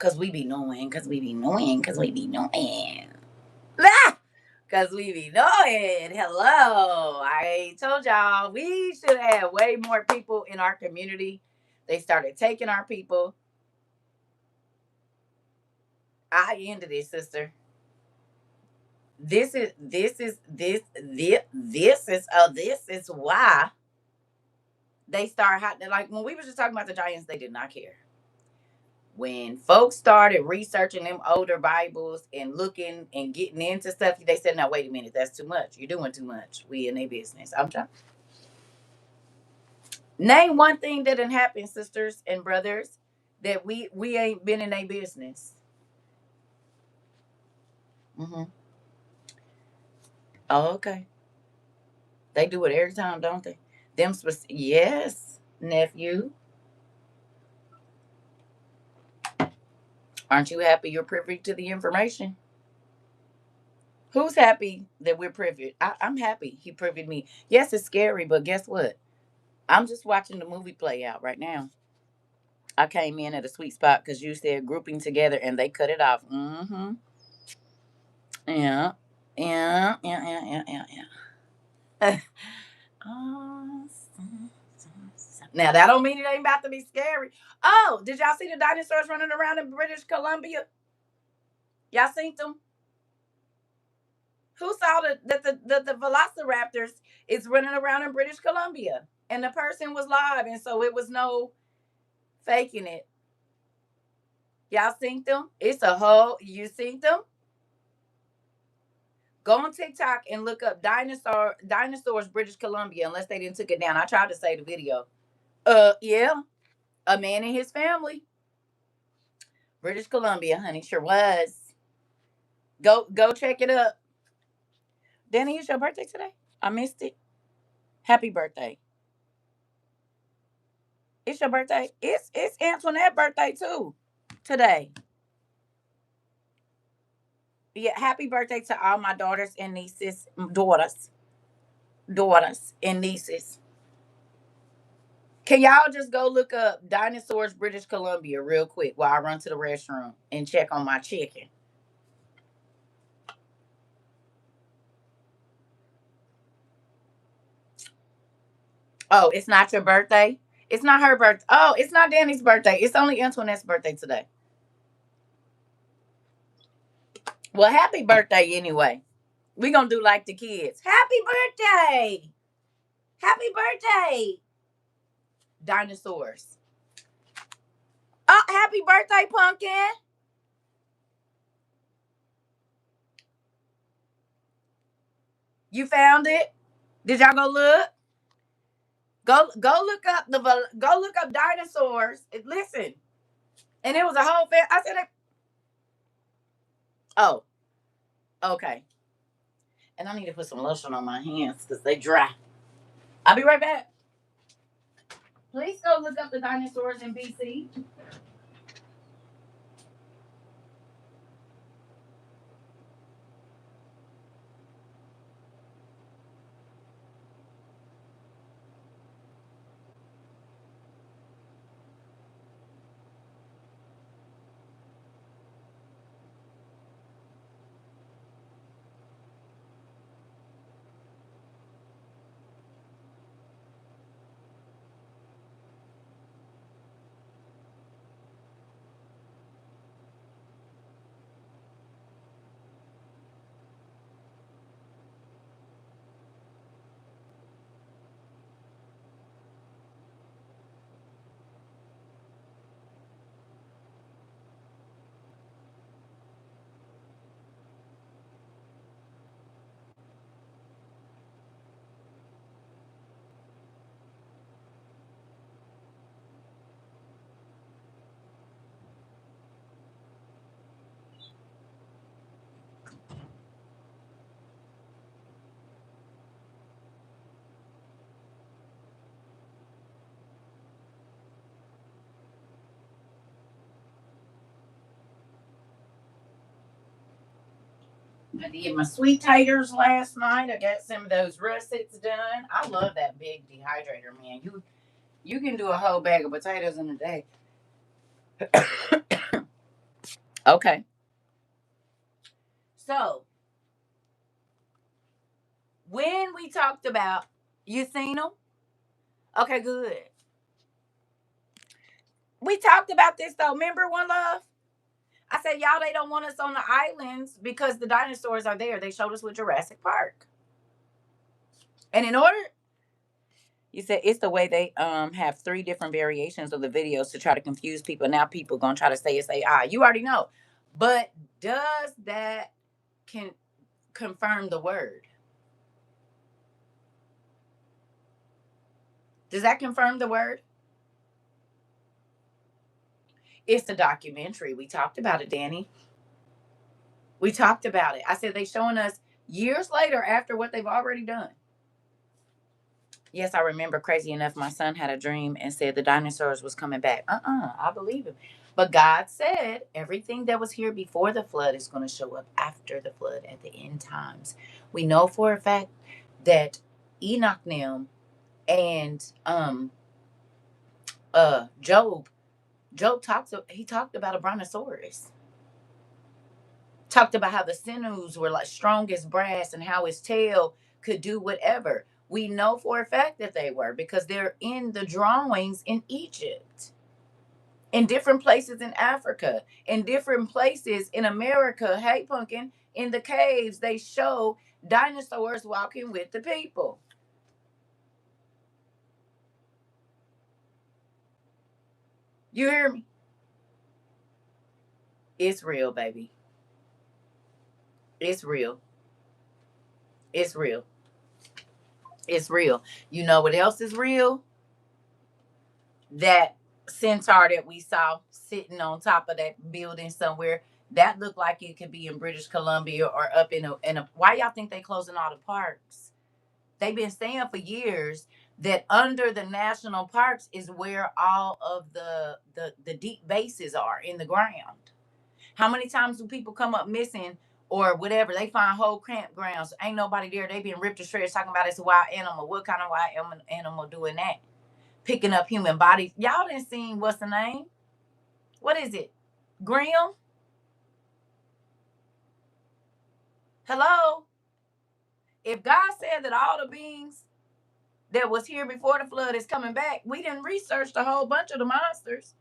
Cause we be knowing, cause we be knowing, cause we be knowing. Ah! Cause we be knowing. Hello. I told y'all we should have way more people in our community. They started taking our people. I ended it, sister. This is why they start like when we were just talking about the giants, they did not care. When folks started researching them older Bibles and looking and getting into stuff, they said, "No, wait a minute, that's too much. You're doing too much. We in their business." I'm trying. Name one thing that didn't happen, sisters and brothers, that we ain't been in their business. Hmm. Oh, okay. They do it every time, don't they? Yes, nephew. Aren't you happy you're privy to the information? Who's happy that we're privy? I'm happy he privy me. Yes, it's scary, but guess what? I'm just watching the movie play out right now. I came in at a sweet spot because you said grouping together and they cut it off. Mm-hmm. Yeah. Yeah. Oh, now that don't mean it ain't about to be scary. Oh, did y'all see the dinosaurs running around in British Columbia? Y'all seen them? Who saw the velociraptors is running around in British Columbia? And the person was live, and so it was no faking it. Y'all seen them? It's a whole. You seen them? Go on TikTok and look up dinosaurs British Columbia. Unless they didn't took it down. I tried to say the video. Yeah, a man and his family, British Columbia, honey, sure was. Go check it up. Danny, it's your birthday today. I missed it. Happy birthday. It's your birthday. It's Antoinette's birthday too today. Yeah, happy birthday to all my daughters and nieces, daughters and nieces. Can y'all just go look up dinosaurs British Columbia real quick while I run to the restroom and check on my chicken? Oh, it's not your birthday? It's not her birthday. Oh, it's not Danny's birthday. It's only Antoinette's birthday today. Well, happy birthday anyway. We gonna do like the kids. Happy birthday! Happy birthday! Dinosaurs. Oh, happy birthday, pumpkin! You found it? Did y'all go look? Go look up go look up dinosaurs. Listen, and it was a whole I said, oh, okay. And I need to put some lotion on my hands because they dry. I'll be right back. Please go look up the dinosaurs in BC. I did my sweet taters last night. I got some of those russets done. I love that big dehydrator, man. You can do a whole bag of potatoes in a day. Okay. So when we talked about, you seen them? Okay, good. We talked about this though. Remember, One Love? I said, y'all, they don't want us on the islands because the dinosaurs are there. They showed us with Jurassic Park. And in order, you said it's the way they have three different variations of the videos to try to confuse people. Now people gonna try to say it's AI. You already know. But does that can confirm the word? Does that confirm the word? It's a documentary. We talked about it, Danny. We talked about it. I said they showing us years later after what they've already done. Yes, I remember. Crazy enough, my son had a dream and said the dinosaurs was coming back. I believe him. But God said everything that was here before the flood is going to show up after the flood at the end times. We know for a fact that Enoch Nim and Job talked about a brontosaurus. Talked about how the sinews were like strong as brass and how his tail could do whatever. We know for a fact that they were because they're in the drawings in Egypt, in different places in Africa, in different places in America. Hey, Pumpkin, in the caves, they show dinosaurs walking with the people. You hear me? It's real, baby. It's real. It's real. It's real. You know what else is real? That centaur that we saw sitting on top of that building somewhere, that looked like it could be in British Columbia or up in a why y'all think they closing all the parks? They've been saying for years that under the national parks is where all of the deep bases are in the ground. How many times do people come up missing or whatever? They find whole campgrounds, ain't nobody there, they been ripped to shreds talking about it's a wild animal. What kind of wild animal doing that? Picking up human bodies. Y'all didn't see what's the name? What is it? Grim? Hello? If God said that all the beings that was here before the flood is coming back, we didn't research a whole bunch of the monsters.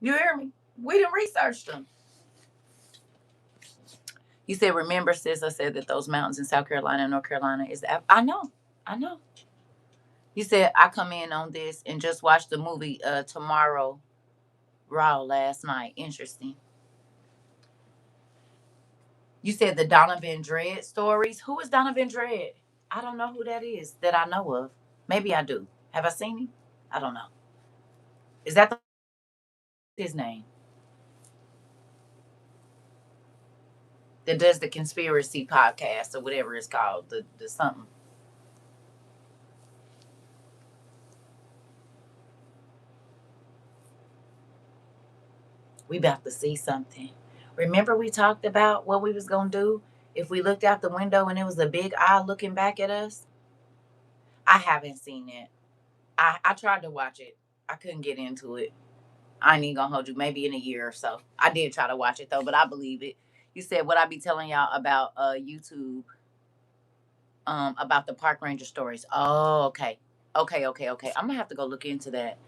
You hear me? We didn't research them. You said, remember, sis, I said that those mountains in South Carolina and North Carolina is. I know. I know. You said, I come in on this and just watched the movie Tomorrow Raw last night. Interesting. You said the Donovan Dredd stories. Who is Donovan Dredd? I don't know who that is that I know of. Maybe I do. Have I seen him? I don't know. Is that his name? That does the conspiracy podcast or whatever it's called. The something. We about to see something. Remember we talked about what we was gonna do if we looked out the window and it was a big eye looking back at us? I haven't seen it. I tried to watch it. I couldn't get into it. I ain't even gonna hold you. Maybe in a year or so. I did try to watch it though, but I believe it. You said what I be telling y'all about YouTube about the park ranger stories. Oh, okay. Okay. I'm gonna have to go look into that.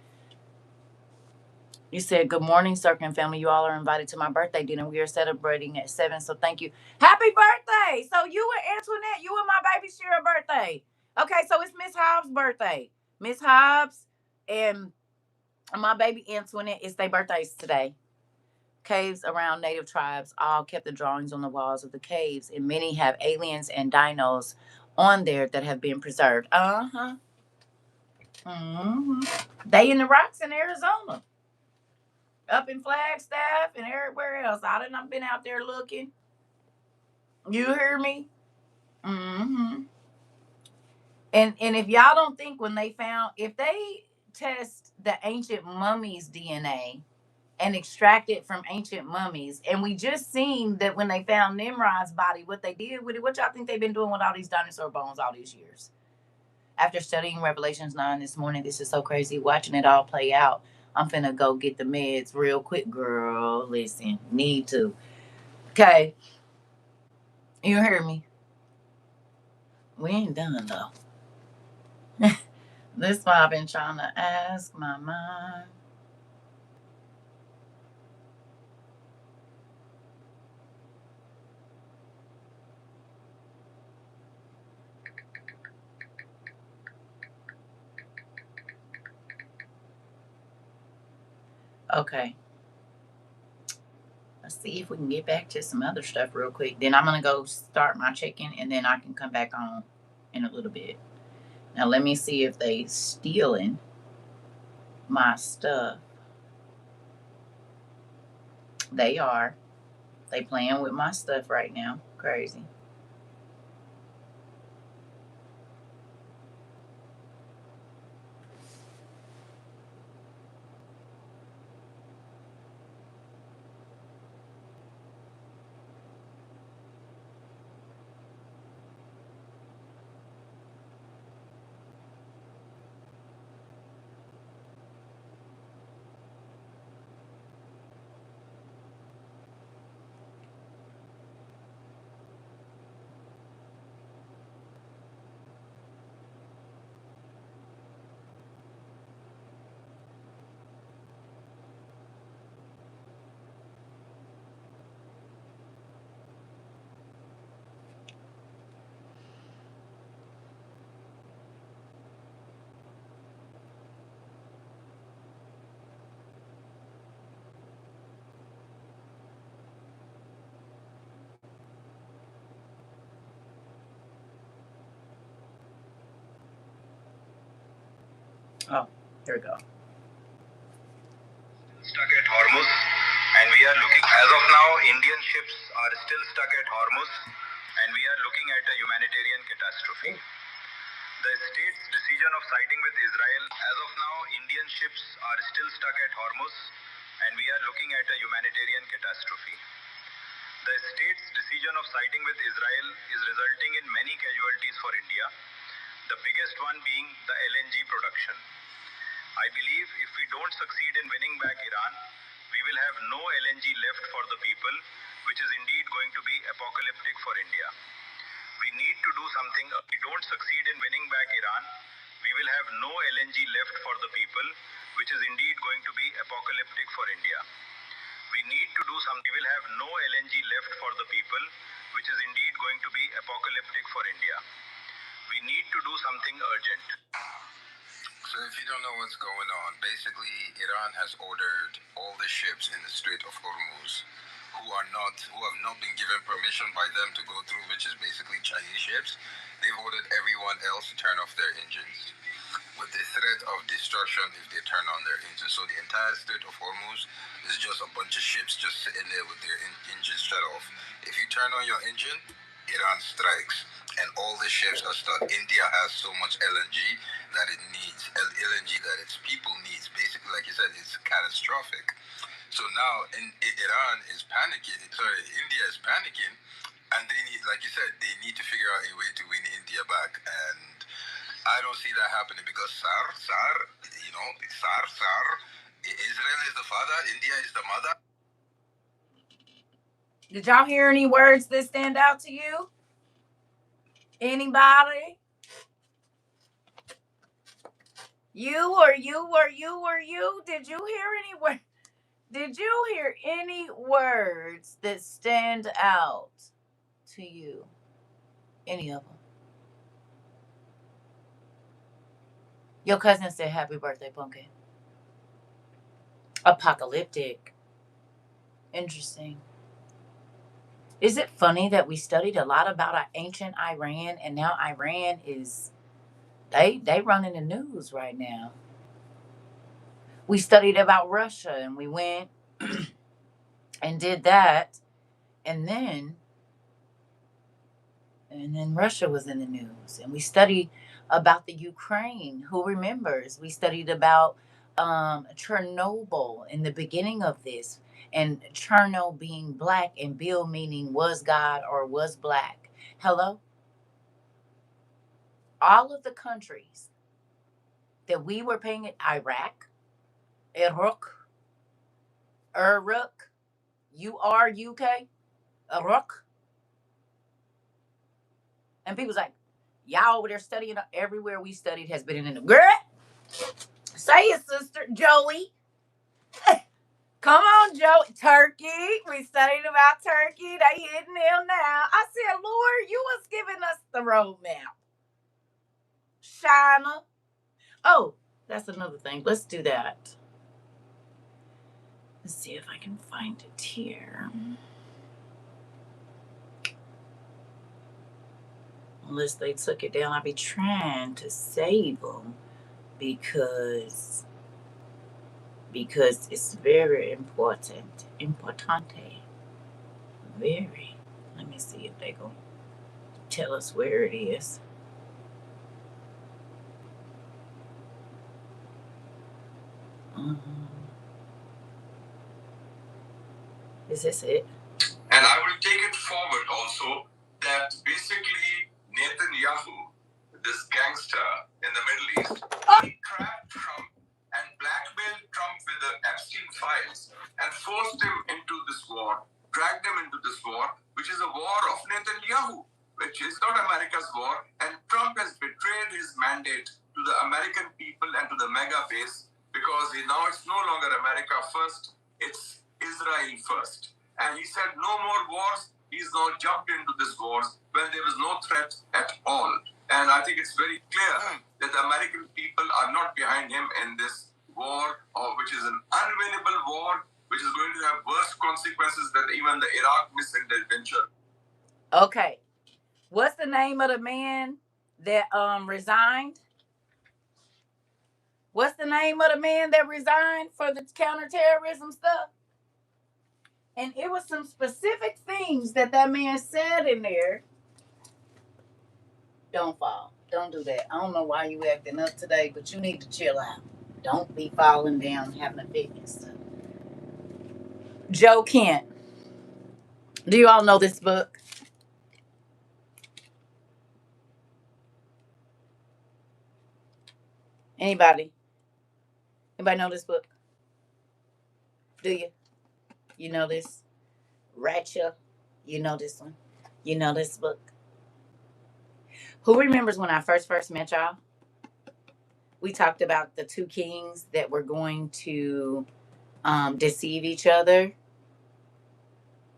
You said good morning, Circle and family. You all are invited to my birthday dinner. We are celebrating at 7, so thank you. Happy birthday! So you and Antoinette, you and my baby share a birthday. Okay, so it's Miss Hobbs' birthday. Miss Hobbs and my baby Antoinette, it's their birthdays today. Caves around native tribes all kept the drawings on the walls of the caves, and many have aliens and dinos on there that have been preserved. Uh-huh. Mm-hmm. They in the rocks in Arizona, up in Flagstaff and everywhere else. I done not been out there looking. You hear me? Mm-hmm. And if y'all don't think when they found, if they test the ancient mummies DNA and extract it from ancient mummies. And we just seen that when they found Nimrod's body, what they did with it. What y'all think they've been doing with all these dinosaur bones all these years? After studying Revelations 9 this morning, this is so crazy watching it all play out. I'm finna go get the meds real quick, girl. Listen, need to. Okay, you hear me? We ain't done though. This is why I've been trying to ask my mind. Okay, let's see if we can get back to some other stuff real quick. Then I'm gonna go start my chicken, and then I can come back on in a little bit. Now let me see if they stealing my stuff. They are. They playing with my stuff right now. Crazy. Oh, here we go. Stuck at Hormuz, and we are looking, as of now, Indian ships are still stuck at Hormuz, and we are looking at a humanitarian catastrophe. The state's decision of siding with Israel, as of now, Indian ships are still stuck at Hormuz, and we are looking at a humanitarian catastrophe. The state's decision of siding with Israel is resulting in many casualties for India, the biggest one being the LNG production. I believe if we don't succeed in winning back Iran, we will have no LNG left for the people, which is indeed going to be apocalyptic for India. We need to do something. If we don't succeed in winning back Iran, we will have no LNG left for the people, which is indeed going to be apocalyptic for India. We need to do something. We will have no LNG left for the people, which is indeed going to be apocalyptic for India. We need to do something urgent. So if you don't know what's going on, basically Iran has ordered all the ships in the Strait of Hormuz who have not been given permission by them to go through, which is basically Chinese ships. They've ordered everyone else to turn off their engines with the threat of destruction if they turn on their engines. So the entire Strait of Hormuz is just a bunch of ships just sitting there with their engines shut off. If you turn on your engine, Iran strikes, and all the ships are stuck. India has so much LNG that it needs, LNG that its people needs. Basically, like you said, it's catastrophic. So now Iran is panicking. Sorry, India is panicking, and they need, like you said, they need to figure out a way to win India back. And I don't see that happening because SAR, Israel is the father, India is the mother. Did y'all hear any words that stand out to you? Anybody? You or you or you or you? Did you hear any words? Did you hear any words that stand out to you? Any of them? Your cousin said happy birthday, Pumpkin. Apocalyptic. Interesting. Is it funny that we studied a lot about our ancient Iran, and now Iran is they running the news right now? We studied about Russia, and we went and did that, and then Russia was in the news, and we studied about the Ukraine. Who remembers? We studied about Chernobyl in the beginning of this, and Cherno being black, and Bill meaning was God or was black. Hello, all of the countries that we were paying it. Iraq. Iraq, Uruk, URUK, Iraq. And people's like, y'all over there studying. Everywhere we studied has been in the girl. Say it, sister Joey. Come on, Joey. Turkey. We studied about Turkey. They hitting them now. I said, Lord, you was giving us the roadmap. China. Oh, that's another thing. Let's do that. Let's see if I can find it here. Unless they took it down, I'll be trying to save them because it's very important. Importante. Very. Let me see if they go tell us where it is. Is this it? And I will take it forward also that basically Netanyahu, this gangster in the Middle East, he trapped Trump and blackmailed Trump with the Epstein files and forced him into this war, dragged him into this war, which is a war of Netanyahu, which is not America's war. And Trump has betrayed his mandate to the American people and to the mega base because now it's no longer America first, it's Israel first. And he said no more wars. He's now jumped into this wars when there was no threat at all. And I think it's very clear that the American people are not behind him in this war, which is an unwinnable war, which is going to have worse consequences than even the Iraq misadventure. Okay. What's the name of the man that resigned? What's the name of the man that resigned for the counterterrorism stuff? And it was some specific things that man said in there. Don't fall. Don't do that. I don't know why you acting up today, but you need to chill out. Don't be falling down, having a fit and stuff. Joe Kent. Do you all know this book? Anybody? Anybody know this book? Do you? You know this? Ratcha? You know this one? You know this book? Who remembers when I first met y'all? We talked about the two kings that were going to deceive each other.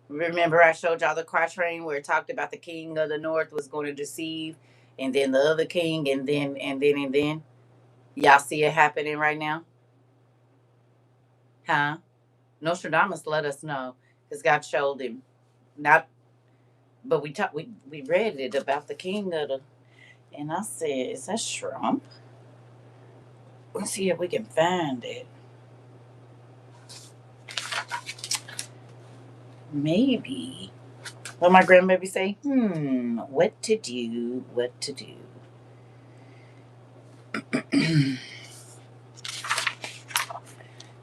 Remember, I showed y'all the quatrain where it talked about the king of the north was going to deceive, and then the other king, and then. Y'all see it happening right now, huh? Nostradamus let us know because God showed him. Not, but we read it about the king of the, and I said, is that Trump? Let's see if we can find it. Maybe. What my grandbaby say? What to do? What to do?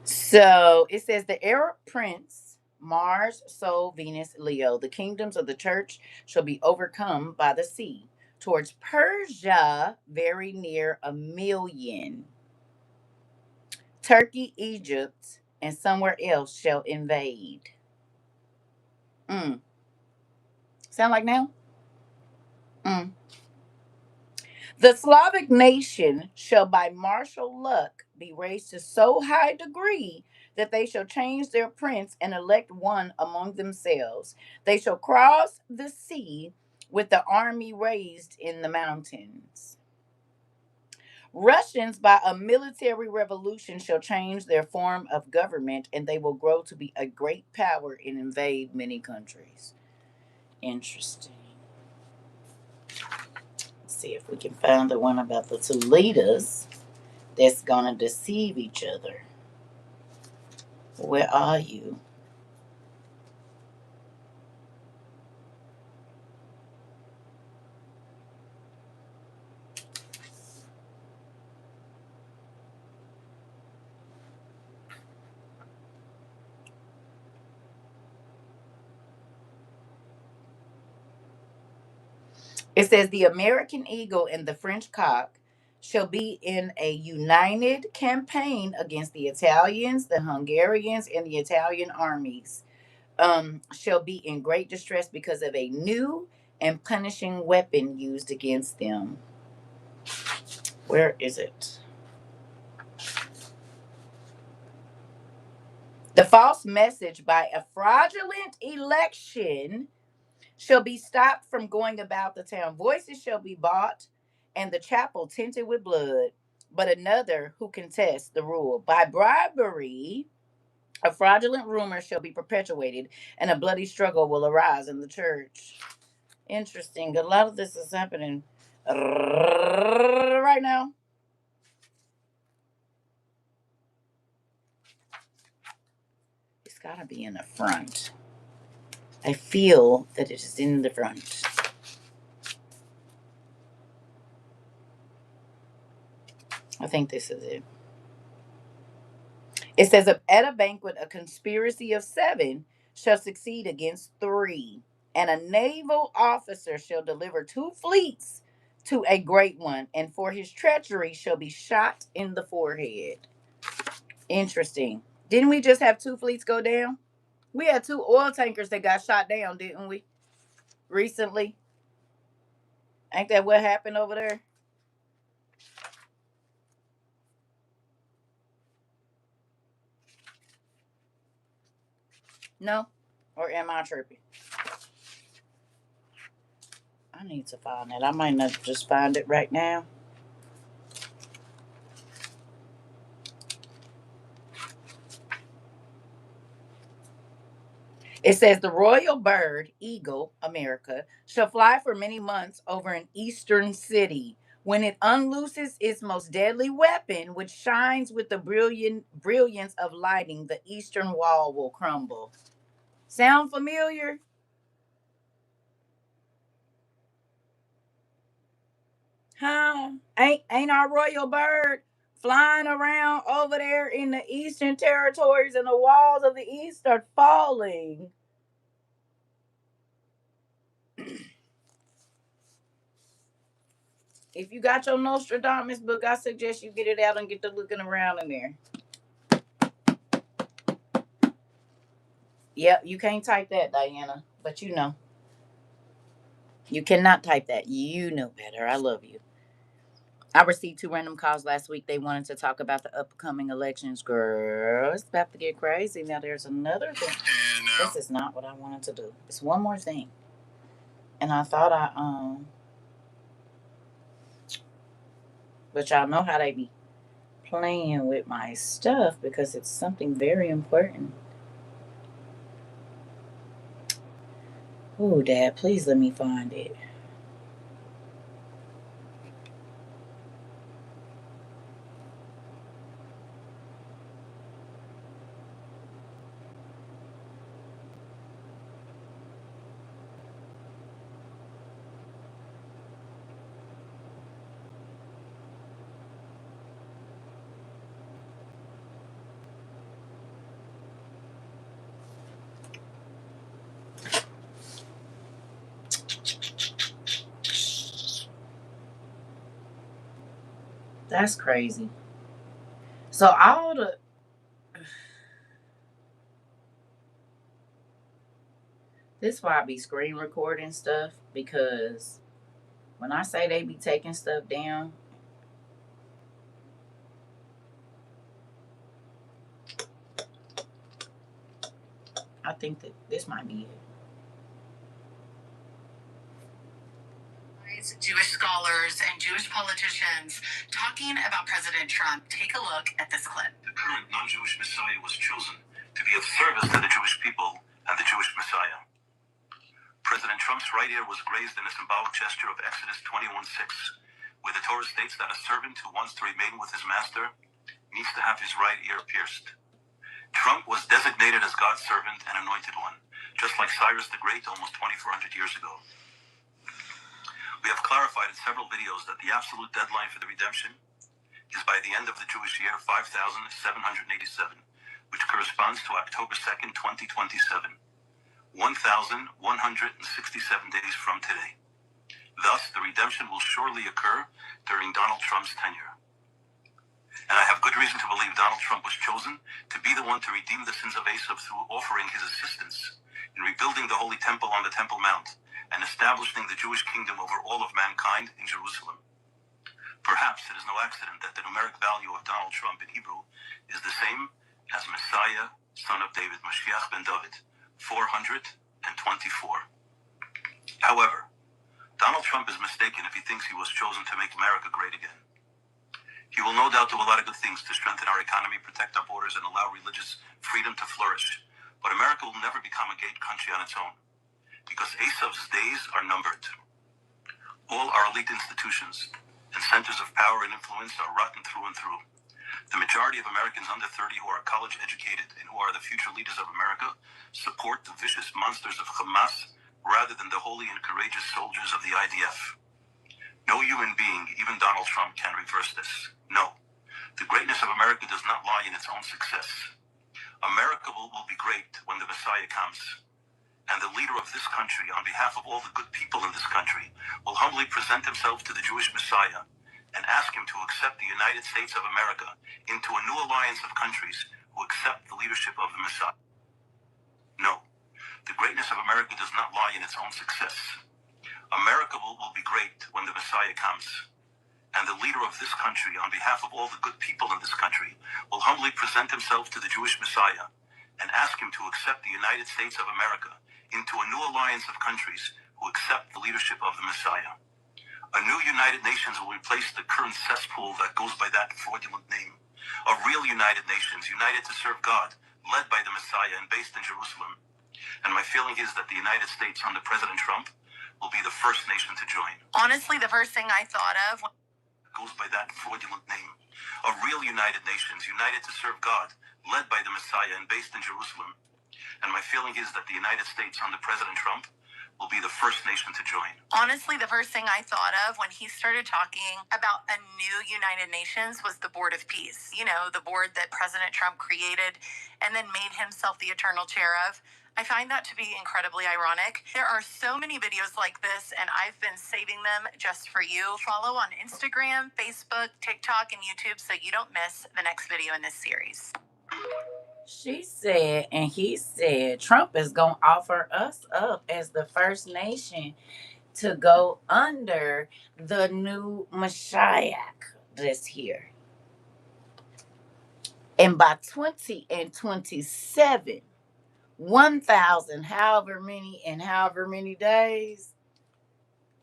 So it says the Arab prince Mars, Sol, Venus, Leo. The kingdoms of the church shall be overcome by the sea. Towards Persia, very near 1,000,000. Turkey, Egypt, and somewhere else shall invade. Sound like now? Mm. The Slavic nation shall by martial luck be raised to so high degree that they shall change their prince and elect one among themselves. They shall cross the sea with the army raised in the mountains. Russians by a military revolution shall change their form of government and they will grow to be a great power and invade many countries. Interesting. See if we can find the one about the two leaders that's gonna deceive each other. Where are you? It says the American eagle and the French cock shall be in a united campaign against the Italians, the Hungarians, and the Italian armies. Shall be in great distress because of a new and punishing weapon used against them. Where is it? The false message by a fraudulent election shall be stopped from going about the town. Voices shall be bought, and the chapel tinted with blood. But another who contests the rule by bribery, a fraudulent rumor shall be perpetuated, and a bloody struggle will arise in the church. Interesting. A lot of this is happening right now. It's got to be in the front. I feel that it is in the front. I think this is it. It says, at a banquet, a conspiracy of 7 shall succeed against 3, and a naval officer shall deliver 2 fleets to a great one, and for his treachery shall be shot in the forehead. Interesting. Didn't we just have 2 fleets go down? We had 2 oil tankers that got shot down, didn't we? Recently. Ain't that what happened over there? No? Or am I tripping? I need to find it. I might not just find it right now. It says the royal bird, eagle, America, shall fly for many months over an eastern city. When it unlooses its most deadly weapon, which shines with the brilliance of lighting, the eastern wall will crumble. Sound familiar? Huh? Ain't our royal bird flying around over there in the eastern territories, and the walls of the east are falling? If you got your Nostradamus book, I suggest you get it out and get to looking around in there. Yep, you can't type that, Diana, but you know. You cannot type that. You know better. I love you. I received 2 random calls last week. They wanted to talk about the upcoming elections. Girl, it's about to get crazy. Now, there's another thing. This is not what I wanted to do. It's one more thing. And I thought but y'all know how they be playing with my stuff because it's something very important. Oh, Dad, please let me find it. That's crazy. So all the this why I be screen recording stuff, because when I say they be taking stuff down, I think that this might be it. Jewish scholars and Jewish politicians talking about President Trump. Take a look at this clip. The current non-Jewish Messiah was chosen to be of service to the Jewish people and the Jewish Messiah. President Trump's right ear was grazed in a symbolic gesture of Exodus 21:6, where the Torah states that a servant who wants to remain with his master needs to have his right ear pierced. Trump was designated as God's servant and anointed one, just like Cyrus the Great almost 2,400 years ago. We have clarified in several videos that the absolute deadline for the redemption is by the end of the Jewish year 5787, which corresponds to October 2nd, 2027, 1167 days from today. Thus, the redemption will surely occur during Donald Trump's tenure. And I have good reason to believe Donald Trump was chosen to be the one to redeem the sins of Esav through offering his assistance in rebuilding the Holy Temple on the Temple Mount and establishing the Jewish kingdom over all of mankind in Jerusalem. Perhaps it is no accident that the numeric value of Donald Trump in Hebrew is the same as Messiah, son of David, Mashiach ben David, 424. However, Donald Trump is mistaken if he thinks he was chosen to make America great again. He will no doubt do a lot of good things to strengthen our economy, protect our borders, and allow religious freedom to flourish. But America will never become a great country on its own, because Esav's days are numbered. All our elite institutions and centers of power and influence are rotten through and through. The majority of Americans under 30 who are college educated and who are the future leaders of America support the vicious monsters of Hamas rather than the holy and courageous soldiers of the IDF. No human being, even Donald Trump, can reverse this. No. The greatness of America does not lie in its own success. America will be great when the Messiah comes. And the leader of this country, on behalf of all the good people in this country, will humbly present himself to the Jewish Messiah and ask him to accept the United States of America into a new alliance of countries who accept the leadership of the Messiah. No. The greatness of America does not lie in its own success. America will be great when the Messiah comes. And the leader of this country, on behalf of all the good people in this country, will humbly present himself to the Jewish Messiah and ask him to accept the United States of America into a new alliance of countries who accept the leadership of the Messiah. A new United Nations will replace the current cesspool that goes by that fraudulent name. A real United Nations, united to serve God, led by the Messiah and based in Jerusalem. And my feeling is that the United States under President Trump will be the first nation to join. Honestly, the first thing I thought of goes by that fraudulent name. A real United Nations, united to serve God, led by the Messiah and based in Jerusalem. And my feeling is that the United States under President Trump will be the first nation to join. Honestly, the first thing I thought of when he started talking about a new United Nations was the Board of Peace. You know, the board that President Trump created and then made himself the eternal chair of. I find that to be incredibly ironic. There are so many videos like this, and I've been saving them just for you. Follow on Instagram, Facebook, TikTok, and YouTube so you don't miss the next video in this series. She said, and he said, Trump is going to offer us up as the first nation to go under the new Messiah this year. And by 2027, 1,000, however many days,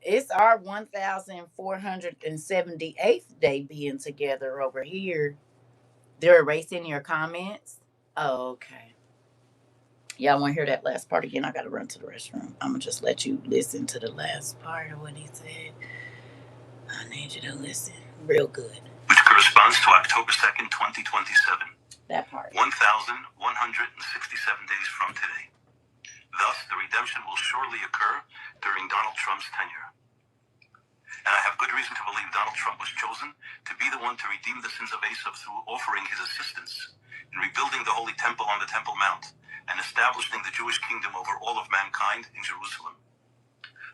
it's our 1,478th day being together over here. They're erasing your comments. Oh, okay. Y'all want to hear that last part again? I got to run to the restroom. I'm going to just let you listen to the last part of what he said. I need you to listen real good. Which corresponds to October 2nd, 2027. That part. 1,167 days from today. Thus, the redemption will surely occur during Donald Trump's tenure. And I have good reason to believe Donald Trump was chosen to be the one to redeem the sins of Esav through offering his assistance in rebuilding the Holy Temple on the Temple Mount and establishing the Jewish kingdom over all of mankind in Jerusalem.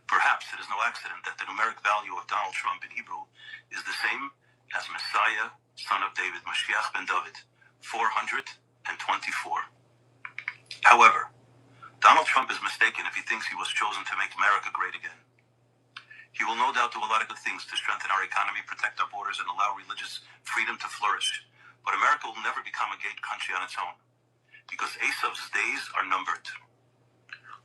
Perhaps it is no accident that the numeric value of Donald Trump in Hebrew is the same as Messiah, son of David, Mashiach ben David, 424. However, Donald Trump is mistaken if he thinks he was chosen to make America great again. He will no doubt do a lot of good things to strengthen our economy, protect our borders, and allow religious freedom to flourish. But America will never become a great country on its own, because Esav's days are numbered.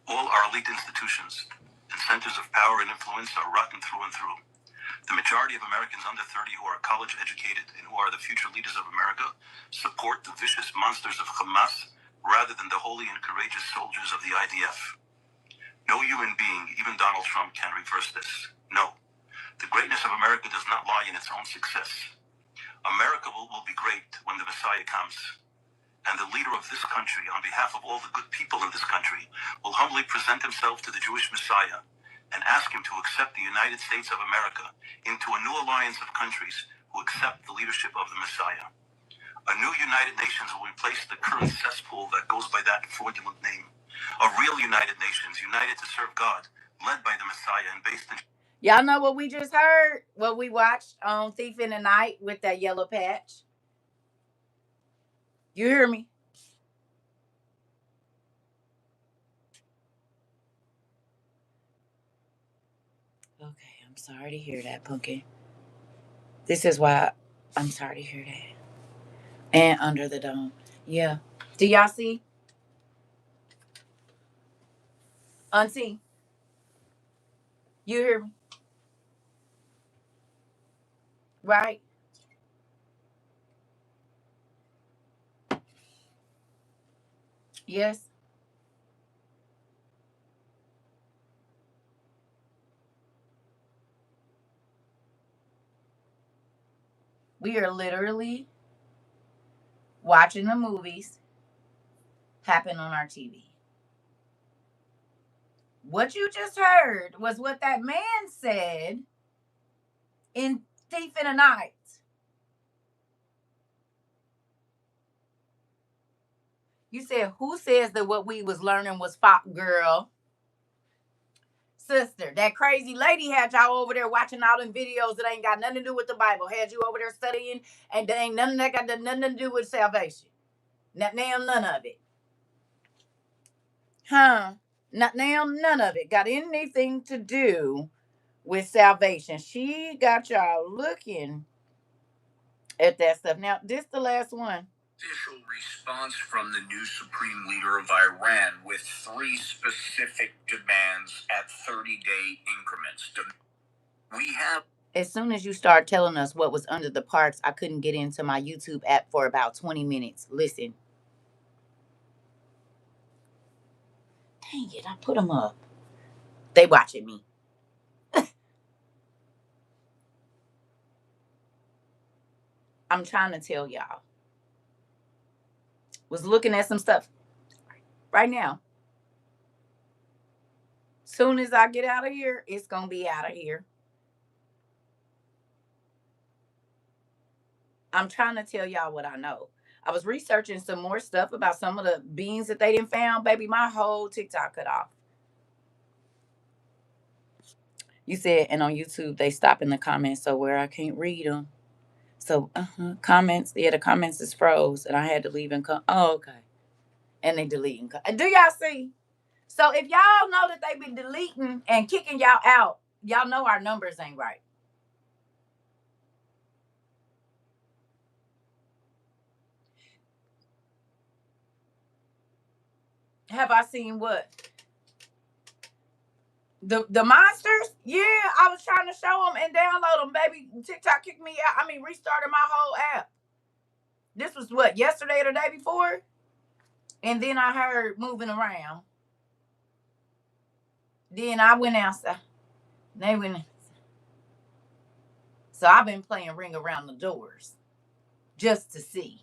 All our elite institutions and centers of power and influence are rotten through and through. The majority of Americans under 30 who are college educated and who are the future leaders of America support the vicious monsters of Hamas rather than the holy and courageous soldiers of the IDF. No human being, even Donald Trump, can reverse this. No. The greatness of America does not lie in its own success. America will be great when the Messiah comes. And the leader of this country, on behalf of all the good people in this country, will humbly present himself to the Jewish Messiah and ask him to accept the United States of America into a new alliance of countries who accept the leadership of the Messiah. A new United Nations will replace the current cesspool that goes by that fraudulent name. A real United Nations, united to serve God, led by the Messiah and based in... Y'all know what we just heard? What we watched on Thief in the Night with that yellow patch? You hear me? Okay, I'm sorry to hear that, Pumpkin. This is why I'm sorry to hear that. And Under the Dome. Yeah. Do y'all see? Auntie, you hear me? Right? Yes. We are literally watching the movies happen on our TV. What you just heard was what that man said in Thief in the Night. You said, who says that what we was learning was pop, girl? Sister, that crazy lady had y'all over there watching all them videos that ain't got nothing to do with the Bible. Had you over there studying, and that ain't nothing that got nothing to do with salvation. Not now, none of it. Huh? Not now, none of it got anything to do with salvation. She got y'all looking at that stuff. Now, this the last one. Official response from the new supreme leader of Iran with 3 specific demands at 30-day increments. We have. As soon as you start telling us what was under the parks, I couldn't get into my YouTube app for about 20 minutes. Listen. Dang it, I put them up. They watching me. I'm trying to tell y'all. Was looking at some stuff right now. Soon as I get out of here, it's gonna be out of here. I'm trying to tell y'all what I know. I was researching some more stuff about some of the beans that they didn't found. Baby, my whole TikTok cut off. You said, and on YouTube they stop in the comments, so where I can't read them. So comments, yeah, the comments is froze, and I had to leave and come. Oh, okay. And they deleting. Do y'all see? So if y'all know that they been deleting and kicking y'all out, y'all know our numbers ain't right. Have I seen what? The monsters? Yeah, I was trying to show them and download them, baby. TikTok kicked me out. I mean, restarted my whole app. This was what, yesterday or the day before? And then I heard moving around. Then I went outside. They went. So I've been playing Ring Around the Doors just to see.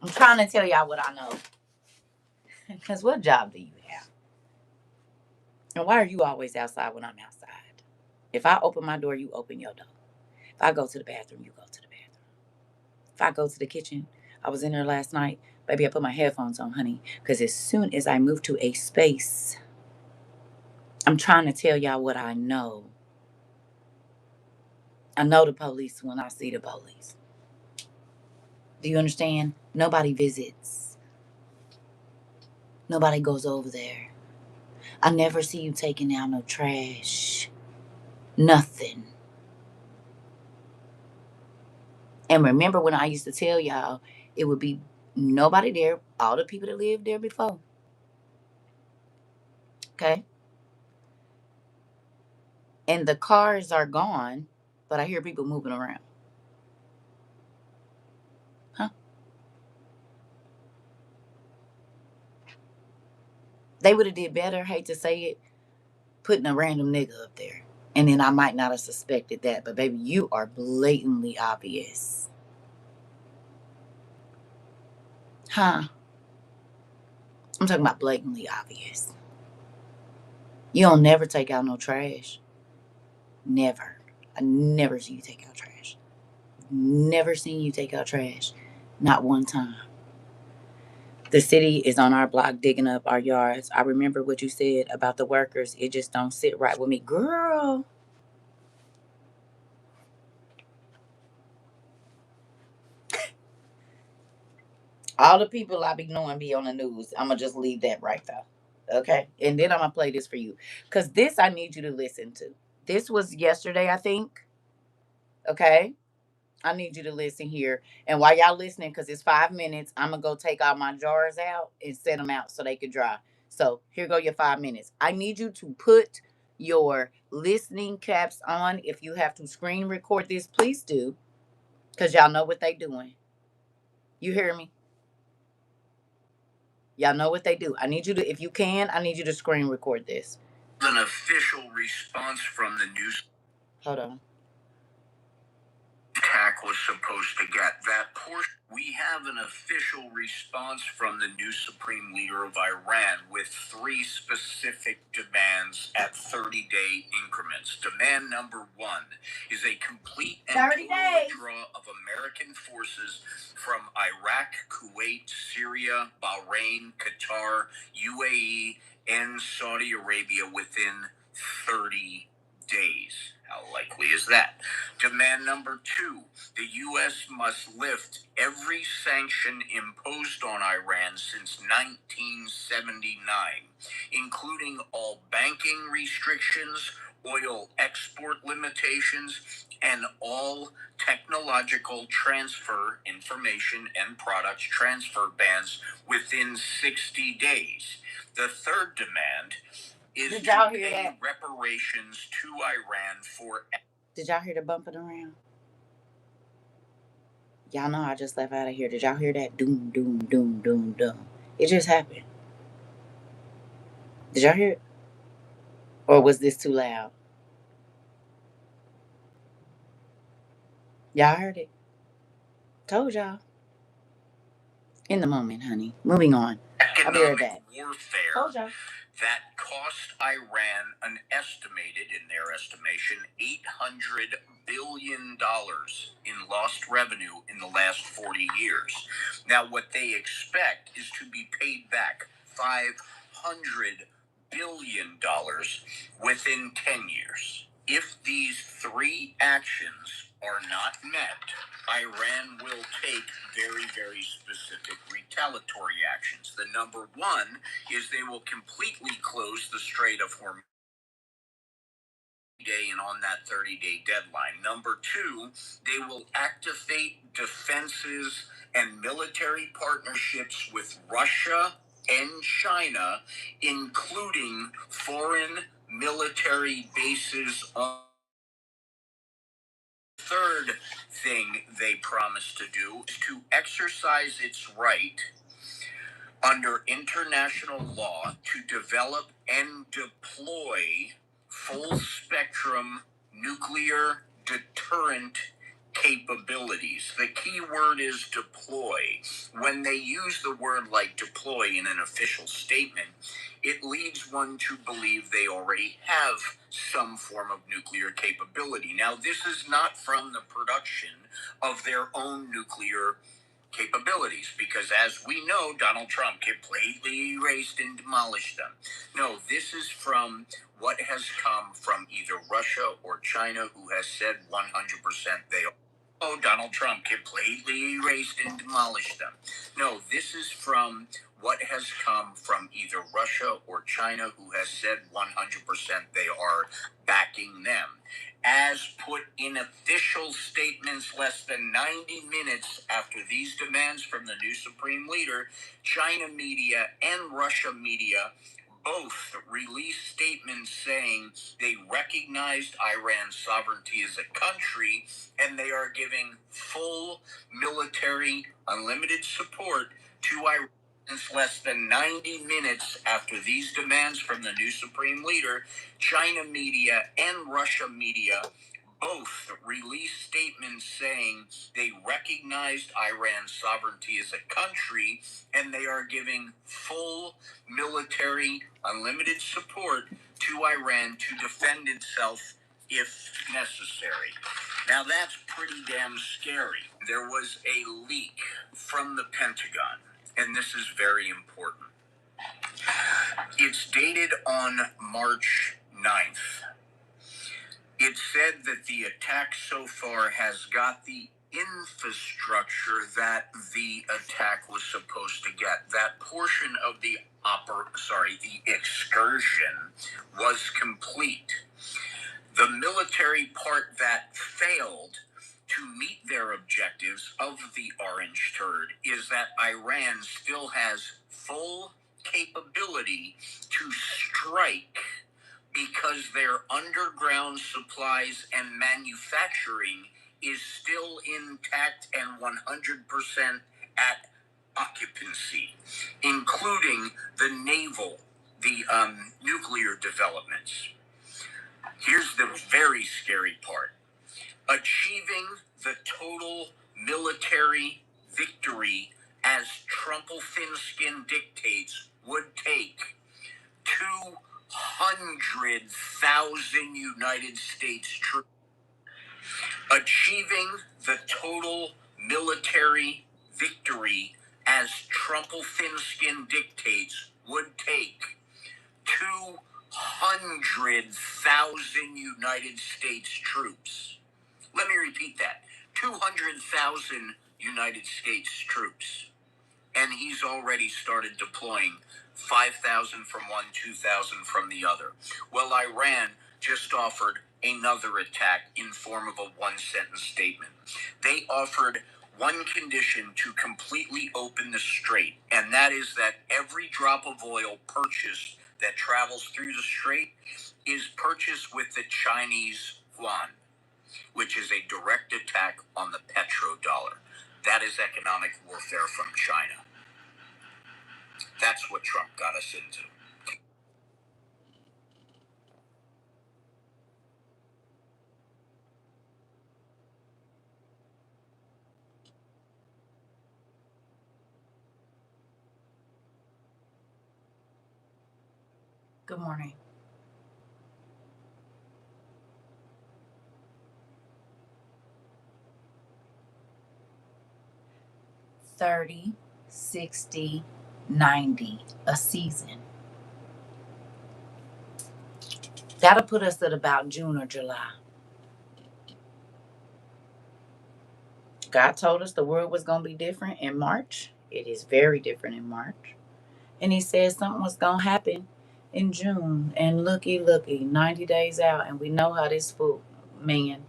I'm trying to tell y'all what I know. Because what job do you have? And why are you always outside when I'm outside? If I open my door, you open your door. If I go to the bathroom, you go to the bathroom. If I go to the kitchen, I was in there last night. Baby, I put my headphones on, honey. Because as soon as I move to a space, I'm trying to tell y'all what I know. I know the police when I see the police. Do you understand? Nobody visits. Nobody goes over there. I never see you taking out no trash. Nothing. And remember when I used to tell y'all it would be nobody there, all the people that lived there before. Okay? And the cars are gone, but I hear people moving around. Huh? They would have did better, hate to say it, putting a random nigga up there. And then I might not have suspected that, but baby, you are blatantly obvious. Huh? I'm talking about blatantly obvious. You don't never take out no trash. Never. I never see you take out trash. Never seen you take out trash. Not one time. The city is on our block digging up our yards. I remember what you said about the workers. It just don't sit right with me. Girl. All the people I be knowing be on the news. I'm gonna just leave that right there. Okay, and then I'm gonna play this for you, cause this I need you to listen to. This was yesterday, I think. Okay, I need you to listen here. And while y'all listening, because it's 5 minutes, I'm gonna go take all my jars out and set them out so they can dry. So here go your 5 minutes. I need you to put your listening caps on. If you have to screen record this, please do, because y'all know what they doing. You hear me? Y'all know what they do. I need you to, if you can, I need you to screen record this. An official response from the news. Hold on. Attack was supposed to get that portion. We have an official response from the new supreme leader of Iran with 3 specific demands at 30-day increments. Demand number 1 is a complete and total withdrawal of American forces from Iraq, Kuwait, Syria, Bahrain, Qatar, UAE, and Saudi Arabia within 30 days. How likely is that? Demand number 2, the U.S. must lift every sanction imposed on Iran since 1979, including all banking restrictions, oil export limitations, and all technological transfer information and products transfer bans within 60 days. The third demand is to pay reparations to Iran for... Did y'all hear the bumping around? Y'all know I just left out of here. Did y'all hear that? Doom, doom, doom, doom, doom. It just happened. Did y'all hear it? Or was this too loud? Y'all heard it? Told y'all. In the moment, honey. Moving on. I'll be right back. Warfare. Told y'all. That cost Iran an estimated, in their estimation, $800 billion in lost revenue in the last 40 years. Now, what they expect is to be paid back $500 billion within 10 years. If these 3 actions are not met, Iran will take very, very specific retaliatory actions. The number 1 is they will completely close the Strait of Hormuz day and on that 30-day deadline. Number 2, they will activate defenses and military partnerships with Russia and China, including foreign military bases on... Third thing they promised to do is to exercise its right under international law to develop and deploy full spectrum nuclear deterrent capabilities. The key word is deploy. When they use the word like deploy in an official statement, it leads one to believe they already have some form of nuclear capability. Now, this is not from the production of their own nuclear capabilities, because as we know, Donald Trump completely erased and demolished them. No, this is from what has come from either Russia or China, who has said 100% they are. Oh, Donald Trump completely erased and demolished them. No, this is from what has come from either Russia or China, who has said 100% they are backing them. As put in official statements less than 90 minutes after these demands from the new supreme leader, China media and Russia media both released statements saying they recognized Iran's sovereignty as a country and they are giving full military unlimited support to Iran. Since less than 90 minutes after these demands from the new supreme leader, China media and Russia media both released statements saying they recognized Iran's sovereignty as a country and they are giving full military unlimited support to Iran to defend itself if necessary. Now that's pretty damn scary. There was a leak from the Pentagon, and this is very important. It's dated on March 9th. It said that the attack so far has got the infrastructure that the attack was supposed to get. That portion of the excursion was complete. The military part that failed to meet their objectives of the Orange Turd is that Iran still has full capability to strike because their underground supplies and manufacturing is still intact and 100% at occupancy, including the nuclear developments. Here's the very scary part. Achieving the total military victory as Trumpelfinskin dictates would take 200,000 United States troops. Achieving the total military victory as Trumpelfinskin dictates would take 200,000 United States troops. Let me repeat that. 200,000 United States troops. And he's already started deploying 5,000 from one, 2,000 from the other. Well, Iran just offered another attack in form of a one-sentence statement. They offered one condition to completely open the strait, and that is that every drop of oil purchased that travels through the strait is purchased with the Chinese yuan, which is a direct attack on the petrodollar. That is economic warfare from China. That's what Trump got us into. Good morning. $30, $60, $90 a season. That'll put us at about June or July. God told us the world was going to be different in March. It is very different in March. And he said something was going to happen in June. And looky, 90 days out. And we know how this fool man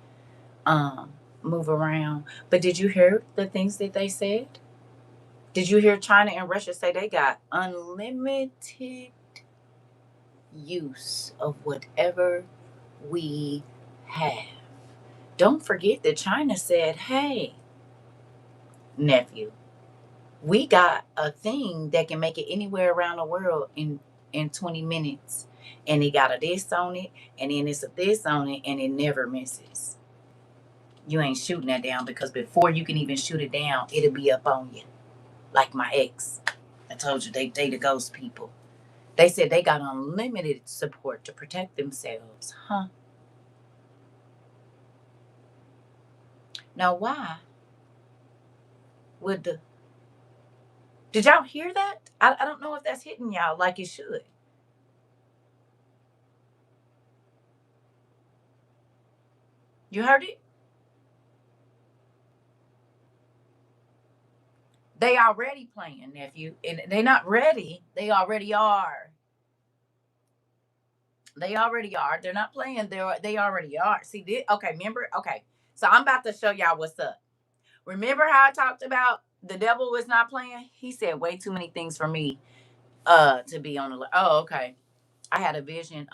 move around. But did you hear the things that they said? Did you hear China and Russia say they got unlimited use of whatever we have? Don't forget that China said, hey, nephew, we got a thing that can make it anywhere around the world in 20 minutes. And it got a this on it, and then it's a this on it, and it never misses. You ain't shooting that down, because before you can even shoot it down, it'll be up on you. Like my ex. I told you they the ghost people. They said they got unlimited support to protect themselves. Huh? Now why would the... Did y'all hear that? I don't know if that's hitting y'all like it should. You heard it? They already playing, nephew. And they're not ready. They already are. They already are. They're not playing. They already are. See this? Okay, remember? Okay. So I'm about to show y'all what's up. Remember how I talked about the devil was not playing? He said way too many things for me to be on the... Oh, okay. I had a vision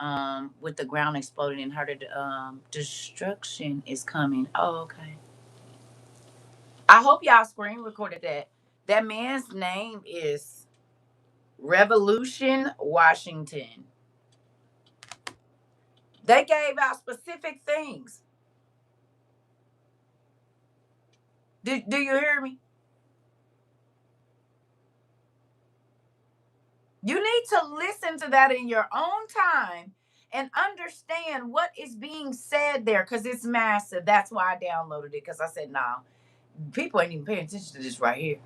with the ground exploding and heard destruction is coming. Oh, okay. I hope y'all screen recorded that. That man's name is Revolution Washington. They gave out specific things. Do you hear me? You need to listen to that in your own time and understand what is being said there, because it's massive. That's why I downloaded it, because I said, nah, people ain't even paying attention to this right here.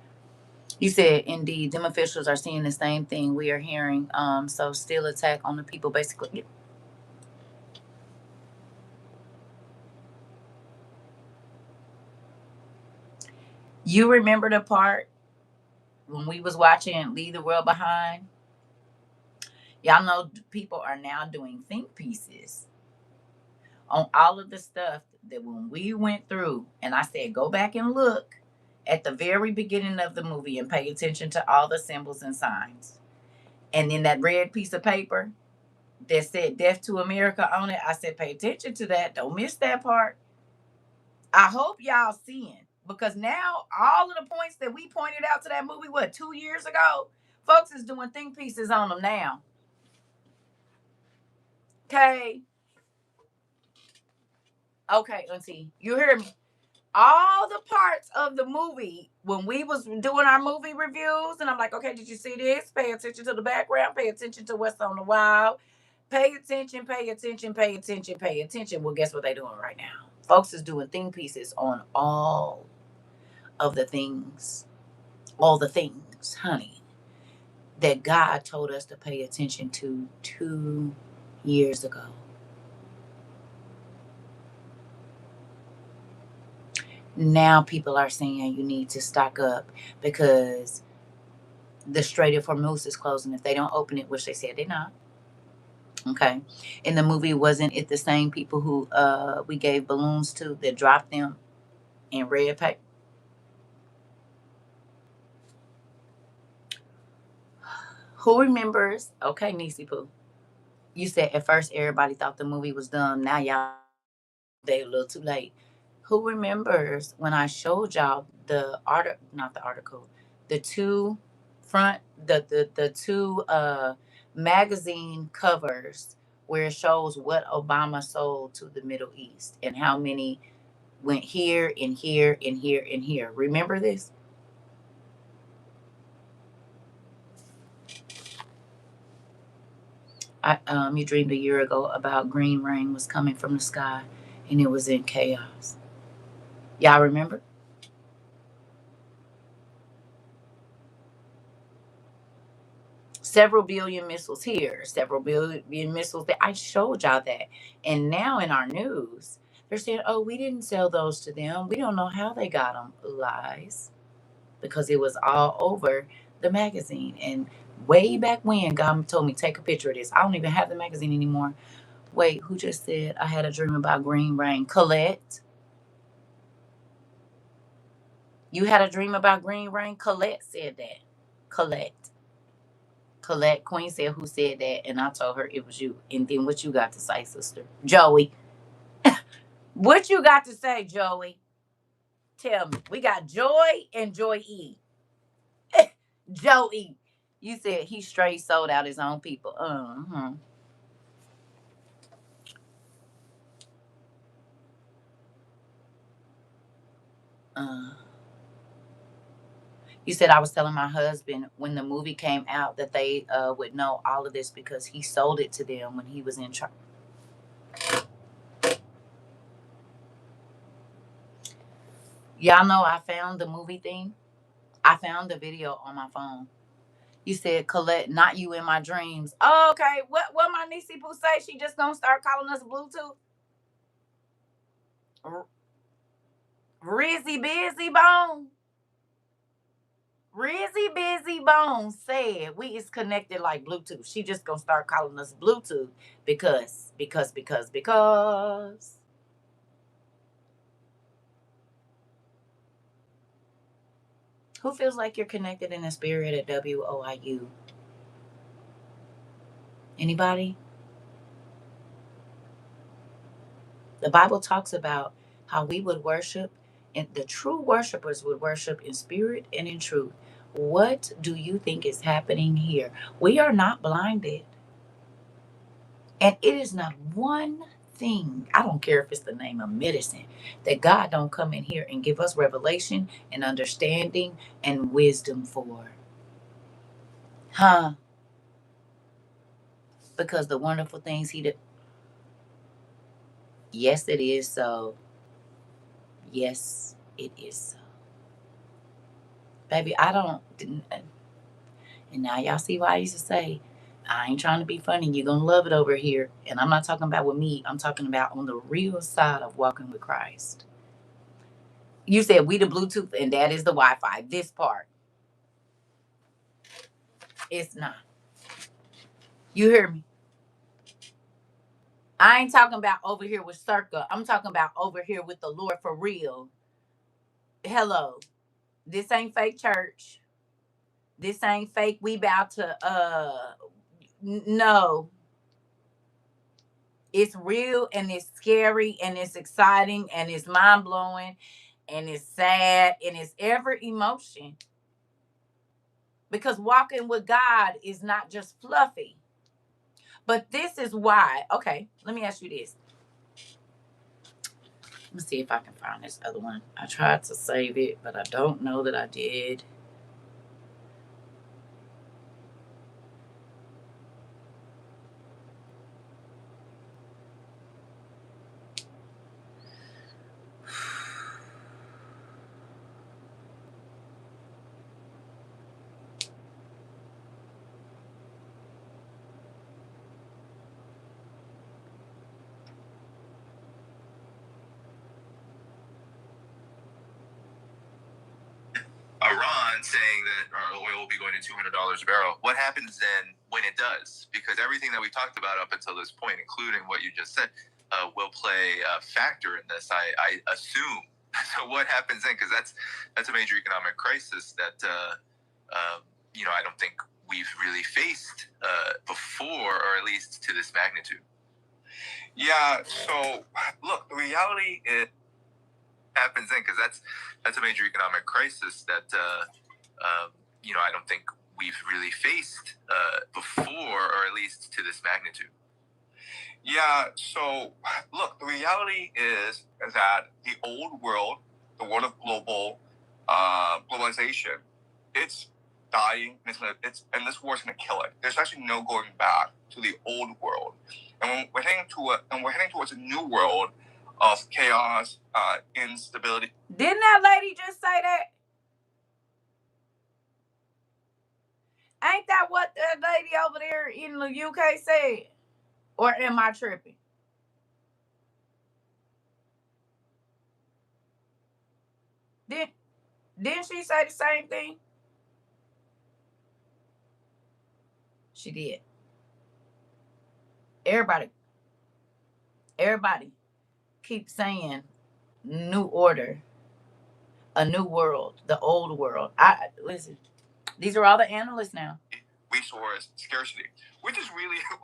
You said, indeed, them officials are seeing the same thing we are hearing. So still attack on the people, basically. You remember the part when we was watching Leave the World Behind? Y'all know people are now doing think pieces on all of the stuff that when we went through, and I said, go back and look at the very beginning of the movie and pay attention to all the symbols and signs. And then that red piece of paper that said Death to America on it, I said, pay attention to that. Don't miss that part. I hope y'all seeing, because now all of the points that we pointed out to that movie, what, 2 years ago, folks is doing think pieces on them now. Okay. Okay, auntie, you hear me? All the parts of the movie when we was doing our movie reviews, and I'm like, okay, did you see this? Pay attention to the background, pay attention to what's on the wall, pay attention, pay attention, pay attention, pay attention. Well, guess what they're doing right now? Folks is doing think pieces on of the things, all the things, honey, that God told us to pay attention to 2 years ago. Now people are saying you need to stock up because the Strait of Hormuz is closing. If they don't open it, which they said they're not. Okay. In the movie, wasn't it the same people who we gave balloons to that dropped them in red paper? Who remembers? Okay, Niecy Pooh. You said at first everybody thought the movie was done. Now y'all they a little too late. Who remembers when I showed y'all the art not the article, the two front the two magazine covers where it shows what Obama sold to the Middle East and how many went here and here and here and here. Remember this? You dreamed a year ago about green rain was coming from the sky and it was in chaos. Y'all remember? Several billion missiles here, several billion missiles there. I showed y'all that. And now in our news, they're saying, oh, we didn't sell those to them. We don't know how they got them. Lies. Because it was all over the magazine. And way back when, God told me, take a picture of this. I don't even have the magazine anymore. Wait, who just said I had a dream about green rain? Colette. You had a dream about green rain? Colette said that. Colette. Colette Queen said who said that, and I told her it was you. And then what you got to say, sister? Joey. What you got to say, Joey? Tell me. We got Joy and Joy E. Joey. You said he straight sold out his own people. Uh-huh. Uh. You said I was telling my husband when the movie came out that they would know all of this because he sold it to them when he was in charge. Y'all know I found the movie thing. I found the video on my phone. You said Colette, not you in my dreams. Oh, okay. What my niecey Pooh say? She just gonna start calling us Bluetooth? Rizzy Busy Bone. Rizzy Busy Bone said we is connected like Bluetooth. She just gonna start calling us Bluetooth because. Who feels like you're connected in the spirit at WOIU? Anybody? The Bible talks about how we would worship, and the true worshipers would worship in spirit and in truth. What do you think is happening here? We are not blinded. And it is not one thing, I don't care if it's the name of medicine, that God don't come in here and give us revelation and understanding and wisdom for. Huh? Because the wonderful things he did. Yes, it is so. Yes, it is so. Baby, I don't. And now y'all see why I used to say, I ain't trying to be funny. You're going to love it over here. And I'm not talking about with me. I'm talking about on the real side of walking with Christ. You said we the Bluetooth, and that is the Wi-Fi. This part, it's not. You hear me? I ain't talking about over here with Circa. I'm talking about over here with the Lord for real. Hello. This ain't fake church. This ain't fake. We about to no. It's real and it's scary and it's exciting and it's mind blowing and it's sad and it's every emotion. Because walking with God is not just fluffy. But this is why. Okay, let me ask you this. Let me see if I can find this other one. I tried to save it, but I don't know that I did. Iran saying that our oil will be going to $200 a barrel. What happens then when it does? Because everything that we talked about up until this point, including what you just said, will play a factor in this, I assume. So what happens then? Because that's a major economic crisis that I don't think we've really faced before, or at least to this magnitude. Yeah. So look, the reality is happens then, because that's a major economic crisis that I don't think we've really faced before, or at least to this magnitude. Yeah. So look, the reality is that the old world, the world of globalization, it's dying, and this war is going to kill it. There's actually no going back to the old world, and we're heading towards a new world of chaos, instability. Didn't that lady just say that? Ain't that what that lady over there in the UK said? Or am I tripping? Didn't she say the same thing? She did. Everybody keeps saying new order, a new world, the old world. I listen. These are all the analysts now. Resource scarcity, which is really how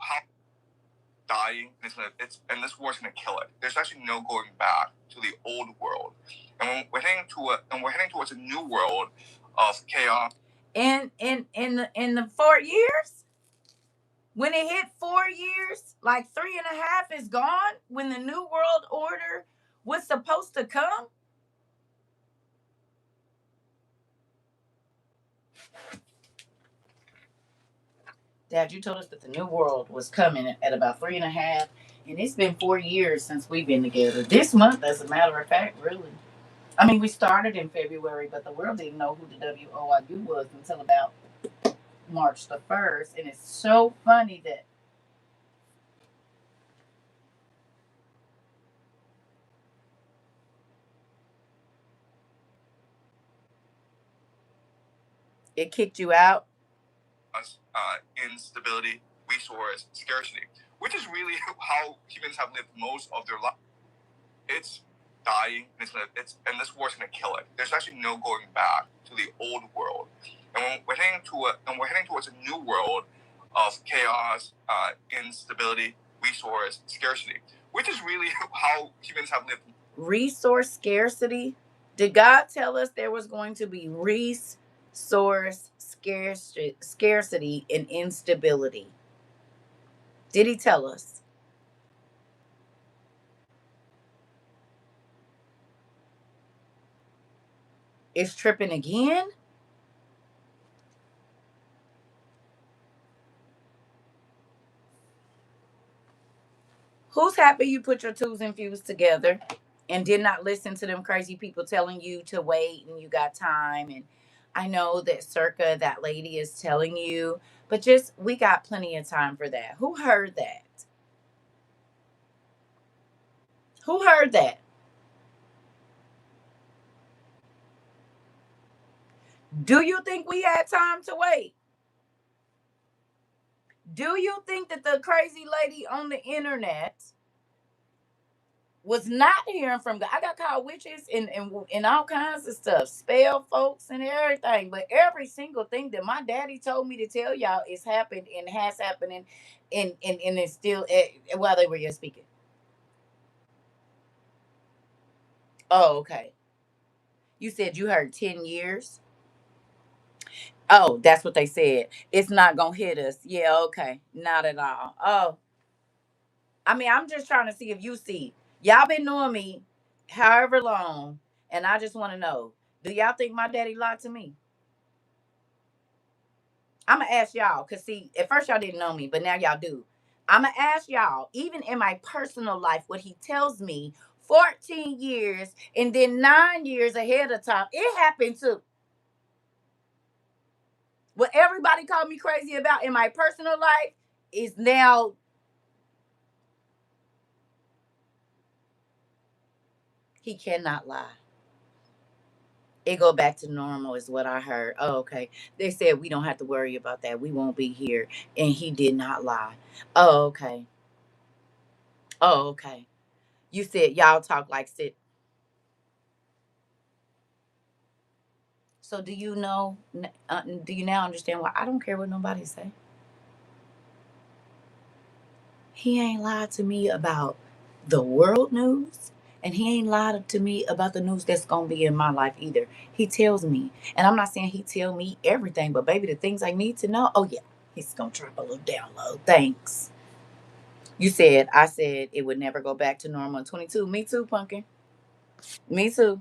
dying, and this war is going to kill it. There's actually no going back to the old world, and we're heading towards a new world of chaos. In the 4 years, when it hit 4 years, like 3.5 is gone. When the new world order was supposed to come. Dad, you told us that the new world was coming at about 3.5, and it's been 4 years since we've been together. This month, as a matter of fact, really. I mean, we started in February, but the world didn't know who the WOIU was until about March the 1st. And it's so funny that it kicked you out. Instability, resource scarcity, which is really how humans have lived most of their life. It's dying, and this war is going to kill it. There's actually no going back to the old world, and we're heading towards a new world of chaos, instability, resource scarcity, which is really how humans have lived. Resource scarcity. Did God tell us there was going to be resource scarcity and instability? Did he tell us? It's tripping again? Who's happy you put your twos and fuse together and did not listen to them crazy people telling you to wait and you got time? And I know that CERCA, that lady, is telling you, but just we got plenty of time for that. Who heard that? Who heard that? Do you think we had time to wait? Do you think that the crazy lady on the internet was not hearing from God? I got called witches and all kinds of stuff, spell folks and everything. But every single thing that my daddy told me to tell y'all is happened and has happened and it's still while they were here speaking. Oh, okay. You said you heard 10 years. Oh, that's what they said. It's not gonna hit us. Yeah, okay. Not at all. Oh, I mean, I'm just trying to see if you see. Y'all been knowing me however long, and I just want to know, do y'all think my daddy lied to me? I'm gonna ask y'all, cause see, at first y'all didn't know me, but now y'all do. I'm gonna ask y'all, even in my personal life, what he tells me 14 years and then 9 years ahead of time, it happened too. What everybody called me crazy about in my personal life is now he cannot lie. It go back to normal is what I heard. Oh, okay. They said we don't have to worry about that. We won't be here. And he did not lie. Oh, okay. Oh, okay. You said y'all talk like sit. So do you know? Do you now understand why I don't care what nobody say? He ain't lied to me about the world news, and he ain't lied to me about the news that's gonna be in my life either. He tells me, and I'm not saying he tell me everything, but baby, the things I need to know. Oh yeah, he's gonna drop a little download. Thanks. You said I said it would never go back to normal in 22. Me too, pumpkin. Me too.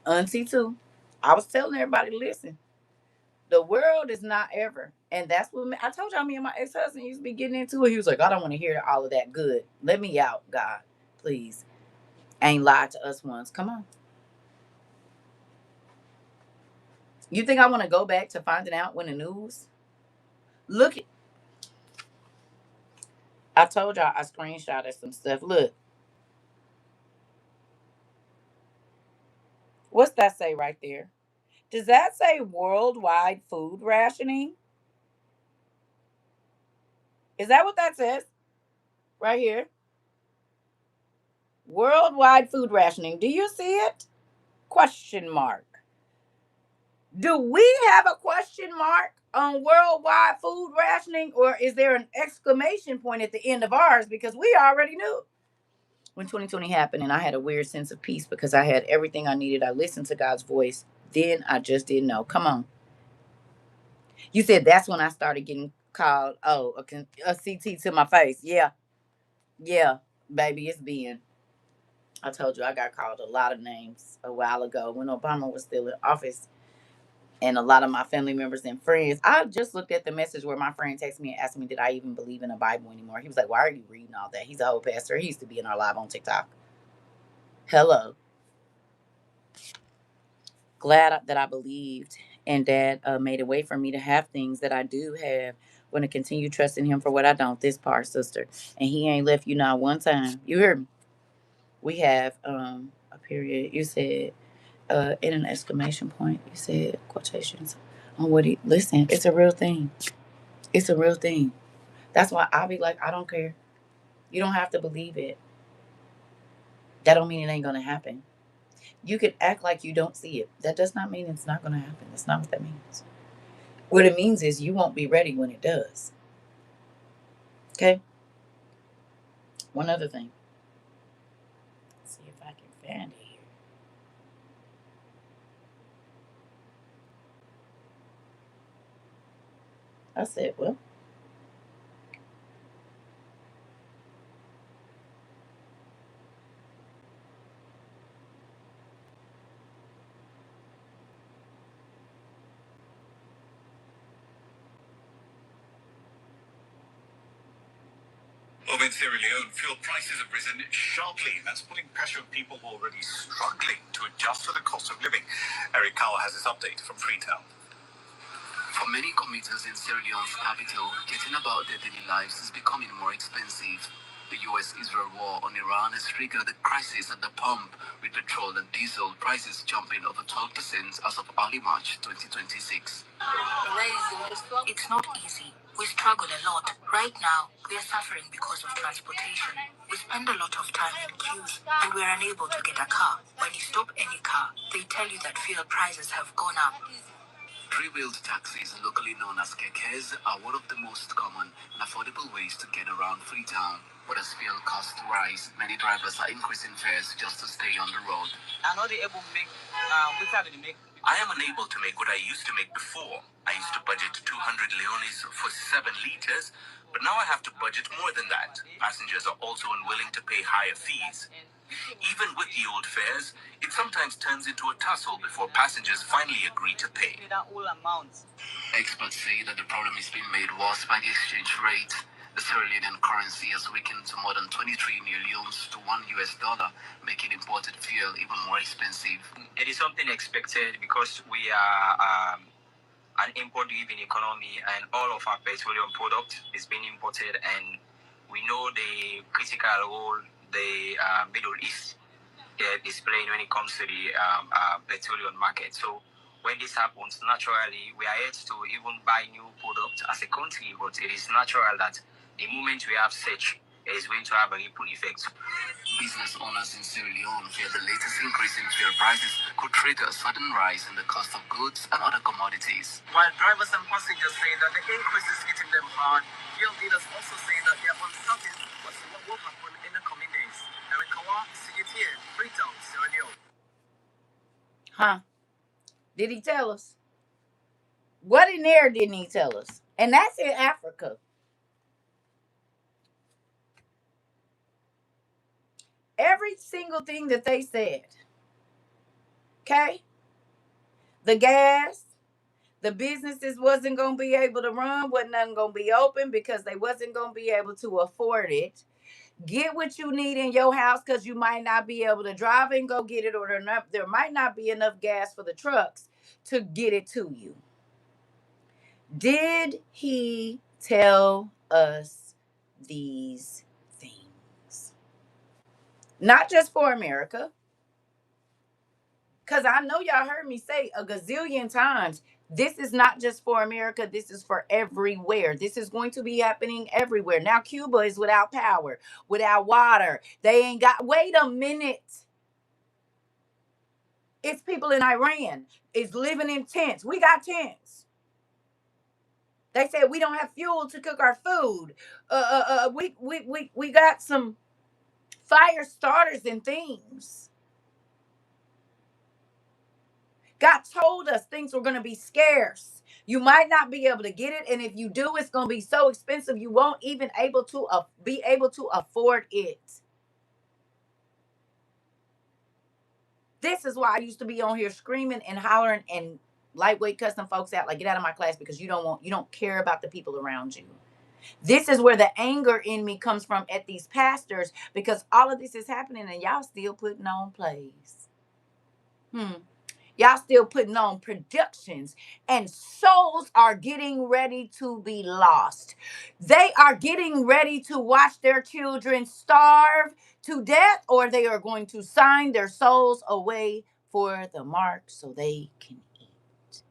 Auntie too. I was telling everybody, listen. The world is not ever. And that's what I told y'all, me and my ex-husband used to be getting into it. He was like, I don't want to hear all of that good. Let me out, God. Please. Ain't lied to us once. Come on. You think I want to go back to finding out when the news? Look, I told y'all I screenshotted some stuff. Look, what's that say right there? Does that say worldwide food rationing? Is that what that says? Right here. Worldwide food rationing. Do you see it? Question mark. Do we have a question mark on worldwide food rationing, or is there an exclamation point at the end of ours? Because we already knew when 2020 happened, and I had a weird sense of peace because I had everything I needed. I listened to God's voice. Then I just didn't know. Come on. You said that's when I started getting called, oh, a CT to my face. Yeah. Yeah, baby, it's being. I told you I got called a lot of names a while ago when Obama was still in office, and a lot of my family members and friends. I just looked at the message where my friend texted me and asked me, did I even believe in the Bible anymore? He was like, why are you reading all that? He's a whole pastor. He used to be in our live on TikTok. Hello. Glad that I believed and dad made a way for me to have things that I do have. Going to continue trusting him for what I don't. This part, sister. And he ain't left you not one time. You heard me? We have a period. You said in an exclamation point. You said quotations on what he. Listen, it's a real thing. It's a real thing. That's why I'll be like, I don't care. You don't have to believe it. That don't mean it ain't gonna happen. You can act like you don't see it. That does not mean it's not gonna happen. That's not what that means. What it means is you won't be ready when it does. Okay? One other thing. Let's see if I can find it here. I said, well, Over in Sierra Leone, fuel prices have risen sharply. That's putting pressure on people who are already struggling to adjust to the cost of living. Eric Cowell has this update from Freetown. For many commuters in Sierra Leone's capital, getting about their daily lives is becoming more expensive. The US-Israel war on Iran has triggered a crisis at the pump, with petrol and diesel prices jumping over 12% as of early March 2026. It's not easy. We struggle a lot. Right now, we are suffering because of transportation. We spend a lot of time in queues, and we are unable to get a car. When you stop any car, they tell you that fuel prices have gone up. Three-wheeled taxis, locally known as kekes, are one of the most common and affordable ways to get around Freetown. But as fuel costs rise, many drivers are increasing fares just to stay on the road. I am unable to make what I used to make before. I used to budget 200 leones for 7 liters, but now I have to budget more than that. Passengers are also unwilling to pay higher fees. Even with the old fares, it sometimes turns into a tussle before passengers finally agree to pay. Experts say that the problem is being made worse by the exchange rate. The Sierra Leonean currency has weakened to more than 23 new leones to $1, making imported fuel even more expensive. It is something expected because we are an import-driven economy, and all of our petroleum product is being imported, and we know the critical role the Middle East is playing when it comes to the petroleum market. So when this happens, naturally, we are yet to even buy new products as a country, but it is natural that the moment we have such, it is going to have a ripple effect. Business owners in Sierra Leone fear the latest increase in fuel prices could trigger a sudden rise in the cost of goods and other commodities. While drivers and passengers say that the increase is hitting them hard, fuel dealers also say that they are uncertain what will happen in the coming days. Eric Kawa, CGTN, Freetown, Sierra Leone. Huh? Did he tell us? What in there didn't he tell us? And that's in Africa. Every single thing that they said. Okay? The gas, the businesses wasn't going to be able to run, wasn't nothing going to be open because they wasn't going to be able to afford it. Get what you need in your house because you might not be able to drive and go get it, or there might not be enough gas for the trucks to get it to you. Did he tell us these things? Not just for America, because I know y'all heard me say a gazillion times, this is not just for America. This is for everywhere. This is going to be happening everywhere. Now, Cuba is without power, without water. They ain't got, wait a minute. It's people in Iran is living in tents. We got tents. They said we don't have fuel to cook our food. We got some fire starters and things. God told us things were going to be scarce. You might not be able to get it, and if you do, it's going to be so expensive you won't even be able to afford it. This is why I used to be on here screaming and hollering and lightweight cussing folks out like, get out of my class, because you don't care about the people around you. This is where the anger in me comes from at these pastors, because all of this is happening and y'all still putting on plays. Y'all still putting on productions, and souls are getting ready to be lost. They are getting ready to watch their children starve to death, or they are going to sign their souls away for the mark so they can eat.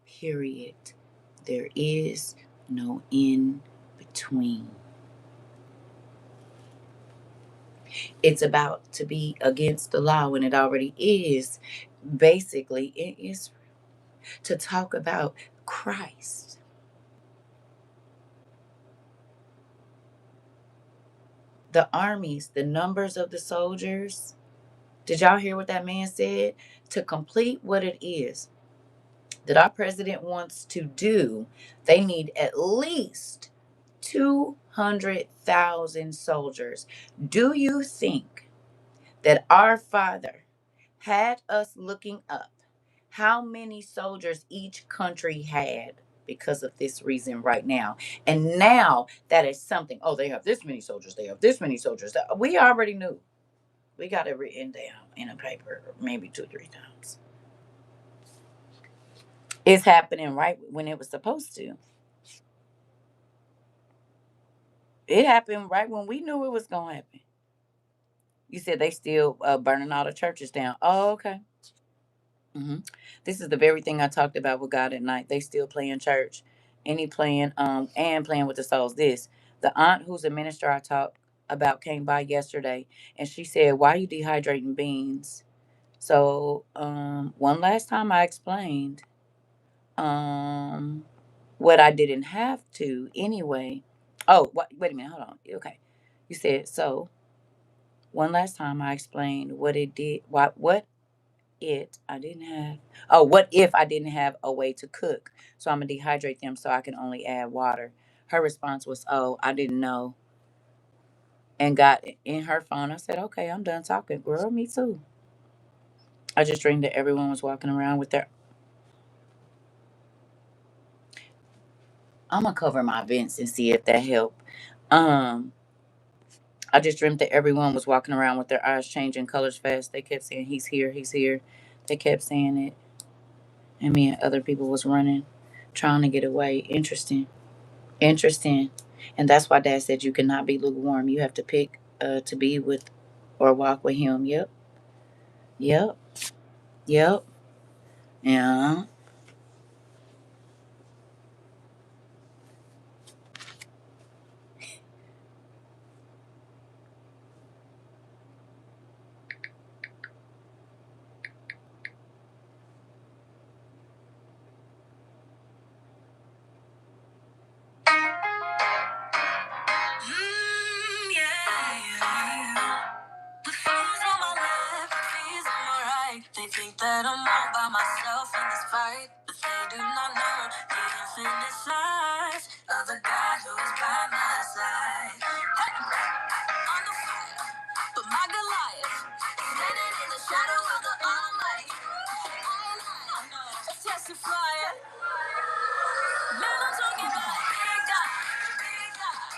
Period. There is no in between. It's about to be against the law when it already is, basically in Israel, to talk about Christ. The armies, the numbers of the soldiers. Did y'all hear what that man said? To complete what it is that our president wants to do, they need at least 200,000 soldiers. Do you think that our Father had us looking up how many soldiers each country had because of this reason right now? And now that is something, oh, they have this many soldiers, they have this many soldiers. We already knew. We got it written down in a paper maybe 2-3 times. It's happening right when it was supposed to. It happened right when we knew it was gonna happen. You said they still burning all the churches down. Oh, okay. hmm This is the very thing I talked about with God at night. They still playing church, and he playing and playing with the souls. This the aunt who's a minister I talked about came by yesterday, and she said, "Why you dehydrating beans?" So one last time I explained um what I didn't have to anyway. Oh, wait a minute, hold on. Okay, you said so. One last time I explained what it did. What it I didn't have. Oh, what if I didn't have a way to cook? So I'm gonna dehydrate them so I can only add water. Her response was, "Oh, I didn't know," and got in her phone. I said, "Okay, I'm done talking, girl. Me too." I just dreamed that everyone was walking around with their. I'm gonna cover my vents and see if that helped. Um, I just dreamt that everyone was walking around with their eyes changing colors fast. They kept saying, "He's here, he's here." They kept saying it, and me and other people was running, trying to get away. Interesting. Interesting. And that's why Dad said you cannot be lukewarm. You have to pick to be with or walk with him. Yep. Yep. Yep. Yeah. Yeah. The foes on my left, the fears on my right. They think that I'm all by myself in this fight, but they do not know the infinite size of the God who is by my side. Hey, I'm the fighter, but my Goliath standing in the shadow of the Almighty. I testify it. Man, I'm talking about a big God, big God.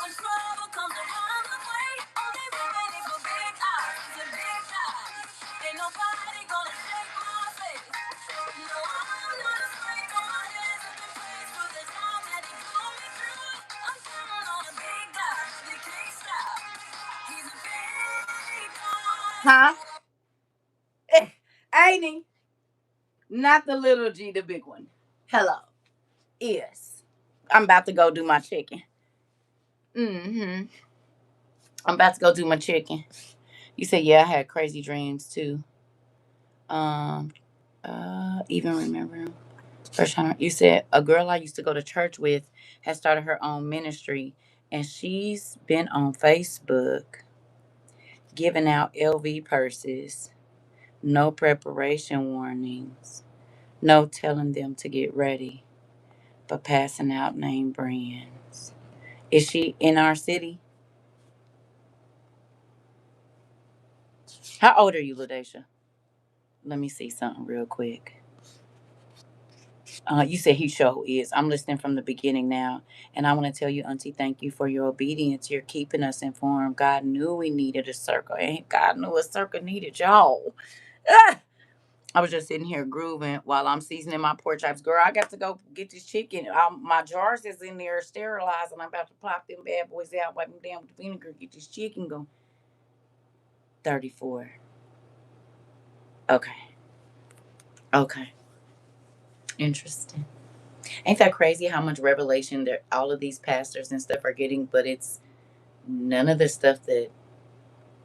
When trouble comes around the way, oh, they be ready for big eyes and big eyes. Ain't nobody gonna take my faith. No, I'm not afraid. Throw my hands up and praise for the time that he pulled me through. I'm counting on a big guy that can't stop. He's a big guy. Huh? Ain't he? Not the little G, the big one. Hello. Yes. I'm about to go do my chicken. Mm-hmm. I'm about to go do my chicken. You said, yeah, I had crazy dreams too. Um, even remember first time you said a girl I used to go to church with has started her own ministry, and she's been on Facebook giving out LV purses, no preparation warnings, no telling them to get ready, but passing out name brands. Is she in our city? How old are you, LaDacia? Let me see something real quick. You said he sure is. I'm listening from the beginning now. And I want to tell you, Auntie, thank you for your obedience. You're keeping us informed. God knew we needed a circle, and God knew a circle needed y'all. Ah! I was just sitting here grooving while I'm seasoning my pork chops. Girl, I got to go get this chicken. My jars is in there sterilized, and I'm about to pop them bad boys out, wipe them down with the vinegar, get this chicken going. 34. Okay. Okay. Interesting. Ain't that crazy how much revelation that all of these pastors and stuff are getting, but it's none of the stuff that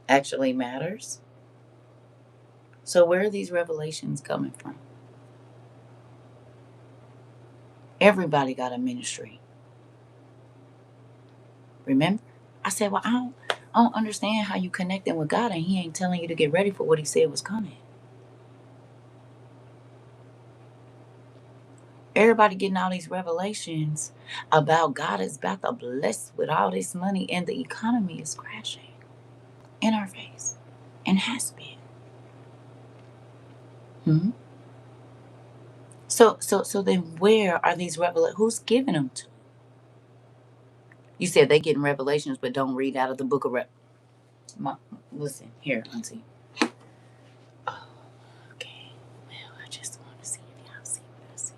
actually matters? So where are these revelations coming from? Everybody got a ministry. Remember? I said, well, I don't understand how you connecting with God and he ain't telling you to get ready for what he said was coming. Everybody getting all these revelations about God is about to bless with all this money and the economy is crashing in our face and has been. Hmm? So then where are these revelations? Who's giving them to? You said they getting revelations but don't read out of the book of listen here, Auntie. Oh, okay. Well, I just want to see if y'all see what I see.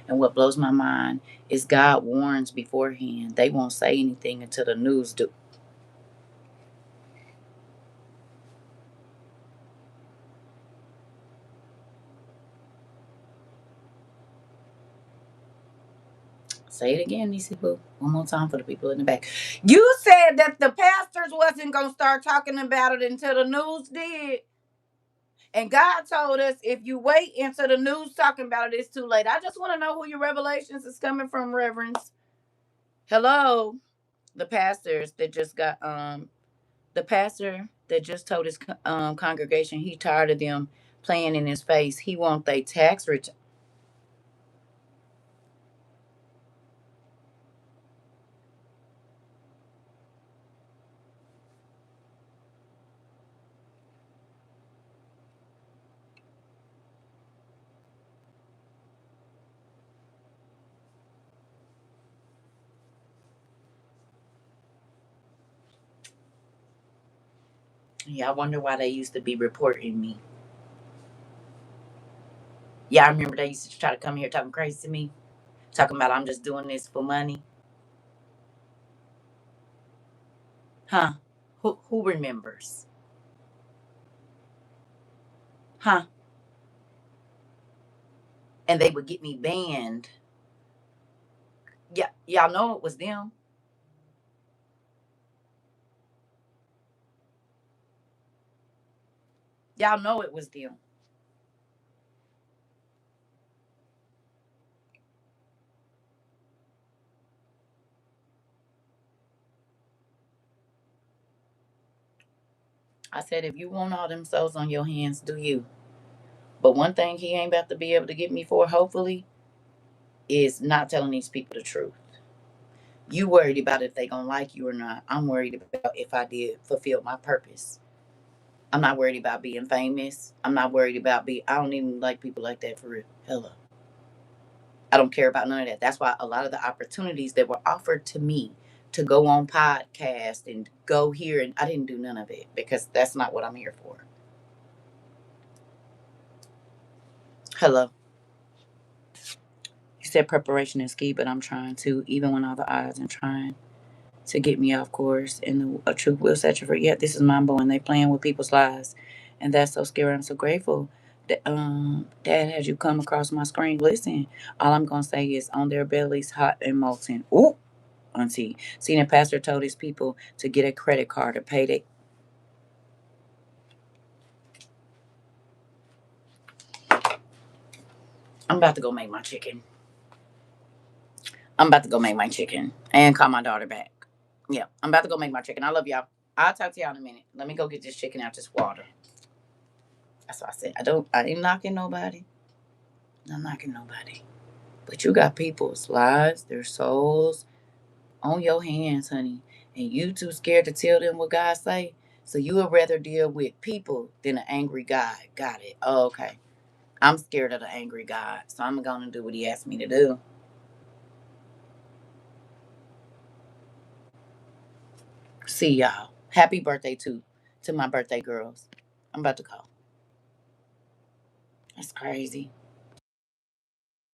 And what blows my mind is God warns beforehand. They won't say anything until the news do. Say it again, Nisi Boo. One more time for the people in the back. You said that the pastors wasn't going to start talking about it until the news did. And God told us if you wait until the news talking about it, it's too late. I just want to know who your revelations is coming from, Reverends. Hello, the pastors that just got the pastor that just told his congregation he tired of them playing in his face. He want their tax return. Yeah, I wonder why they used to be reporting me. Yeah, I remember they used to try to come here talking crazy to me, talking about I'm just doing this for money. Huh? Who remembers? Huh? And they would get me banned. Yeah, y'all know it was them. Y'all know it was them. I said, if you want all them souls on your hands, do you? But one thing he ain't about to be able to get me for, hopefully, is not telling these people the truth. You worried about if they gonna like you or not. I'm worried about if I did fulfill my purpose. I'm not worried about being famous. I'm not worried about being. I don't even like people like that for real. Hello. I don't care about none of that. That's why a lot of the opportunities that were offered to me to go on podcast and go here, and I didn't do none of it because that's not what I'm here for. Hello. You said preparation is key, but I'm trying to, even when all the odds and trying to get me off course. And a truth will set you free. Yeah, this is Mambo, and they playing with people's lives, and that's so scary. I'm so grateful that Dad had you come across my screen. Listen, all I'm gonna say is on their bellies, hot and molten. Ooh, auntie. Seen a pastor told his people to get a credit card to pay they. I'm about to go make my chicken. I'm about to go make my chicken and call my daughter back. Yeah, I'm about to go make my chicken. I love y'all. I'll talk to y'all in a minute. Let me go get this chicken out this water. That's what I said. I ain't knocking nobody. I'm knocking nobody. But you got people's lives, their souls on your hands, honey. And you too scared to tell them what God say. So you would rather deal with people than an angry God. Got it. Oh, okay. I'm scared of the angry God. So I'm gonna do what he asked me to do. See y'all. Happy birthday to my birthday girls. I'm about to go. That's crazy.